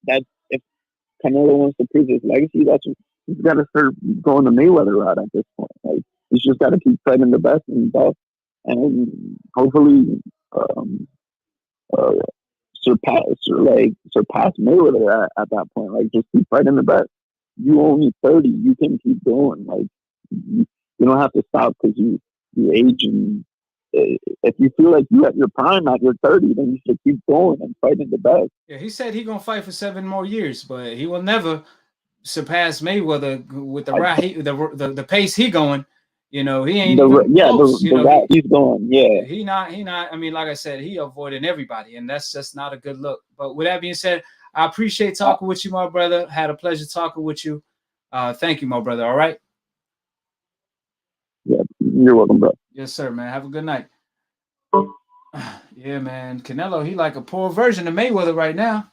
that if Canelo wants to prove his legacy, that's what, he's got to start going the Mayweather route at this point. Like, he's just got to keep fighting the best and best, and hopefully surpass Mayweather at that point. Like, just keep fighting the best. You only 30, you can keep going. Like, you don't have to stop because you age, and if you feel like you're at your prime at your 30, then you should keep going and fighting the best. Yeah, he said he's gonna fight for 7 more years, but he will never surpass Mayweather with the pace he going. You know, he ain't close. He's going. Yeah, he not. I mean, like I said, he avoiding everybody, and that's just not a good look. But with that being said, I appreciate talking with you, my brother. Had a pleasure talking with you. Thank you, my brother. All right. Yeah, you're welcome, bro. Yes, sir, man. Have a good night. Yeah, man. Canelo, he like a poor version of Mayweather right now.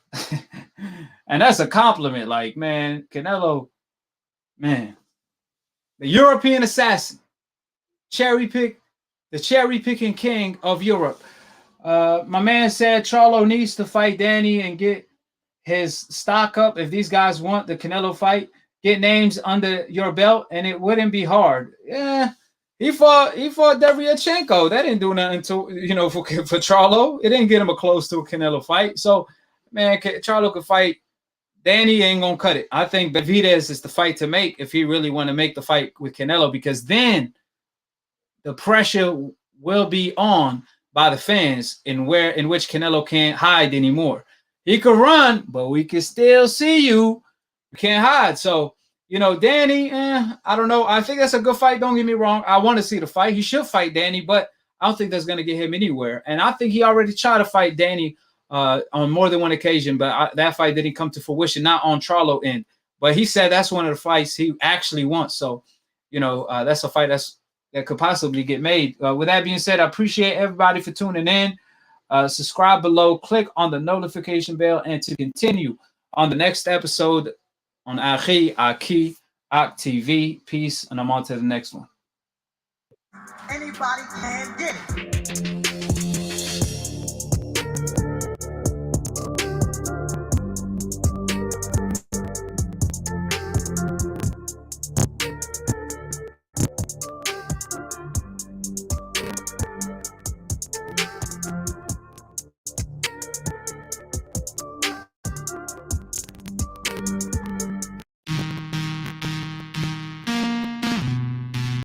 And that's a compliment. Like, man, Canelo, man, the European assassin, the cherry picking king of Europe. My man said Charlo needs to fight Danny and get his stock up. If these guys want the Canelo fight, get names under your belt, and it wouldn't be hard. Yeah. He fought Deryachenko. That didn't do nothing to, for Charlo. It didn't get him close to a Canelo fight. So, man, Charlo could fight. Danny ain't going to cut it. I think Benavidez is the fight to make if he really want to make the fight with Canelo, because then the pressure will be on by the fans in which Canelo can't hide anymore. He could run, but we can still see you. You can't hide. So, Danny, I don't know. I think that's a good fight. Don't get me wrong. I want to see the fight. He should fight Danny, but I don't think that's going to get him anywhere. And I think he already tried to fight Danny on more than one occasion, but that fight didn't come to fruition, not on Charlo end. But he said that's one of the fights he actually wants. So, that's a fight that could possibly get made. With that being said, I appreciate everybody for tuning in. Subscribe below, click on the notification bell, and to continue on the next episode on AKHi TV. Peace, and I'm on to the next one. Anybody can get it.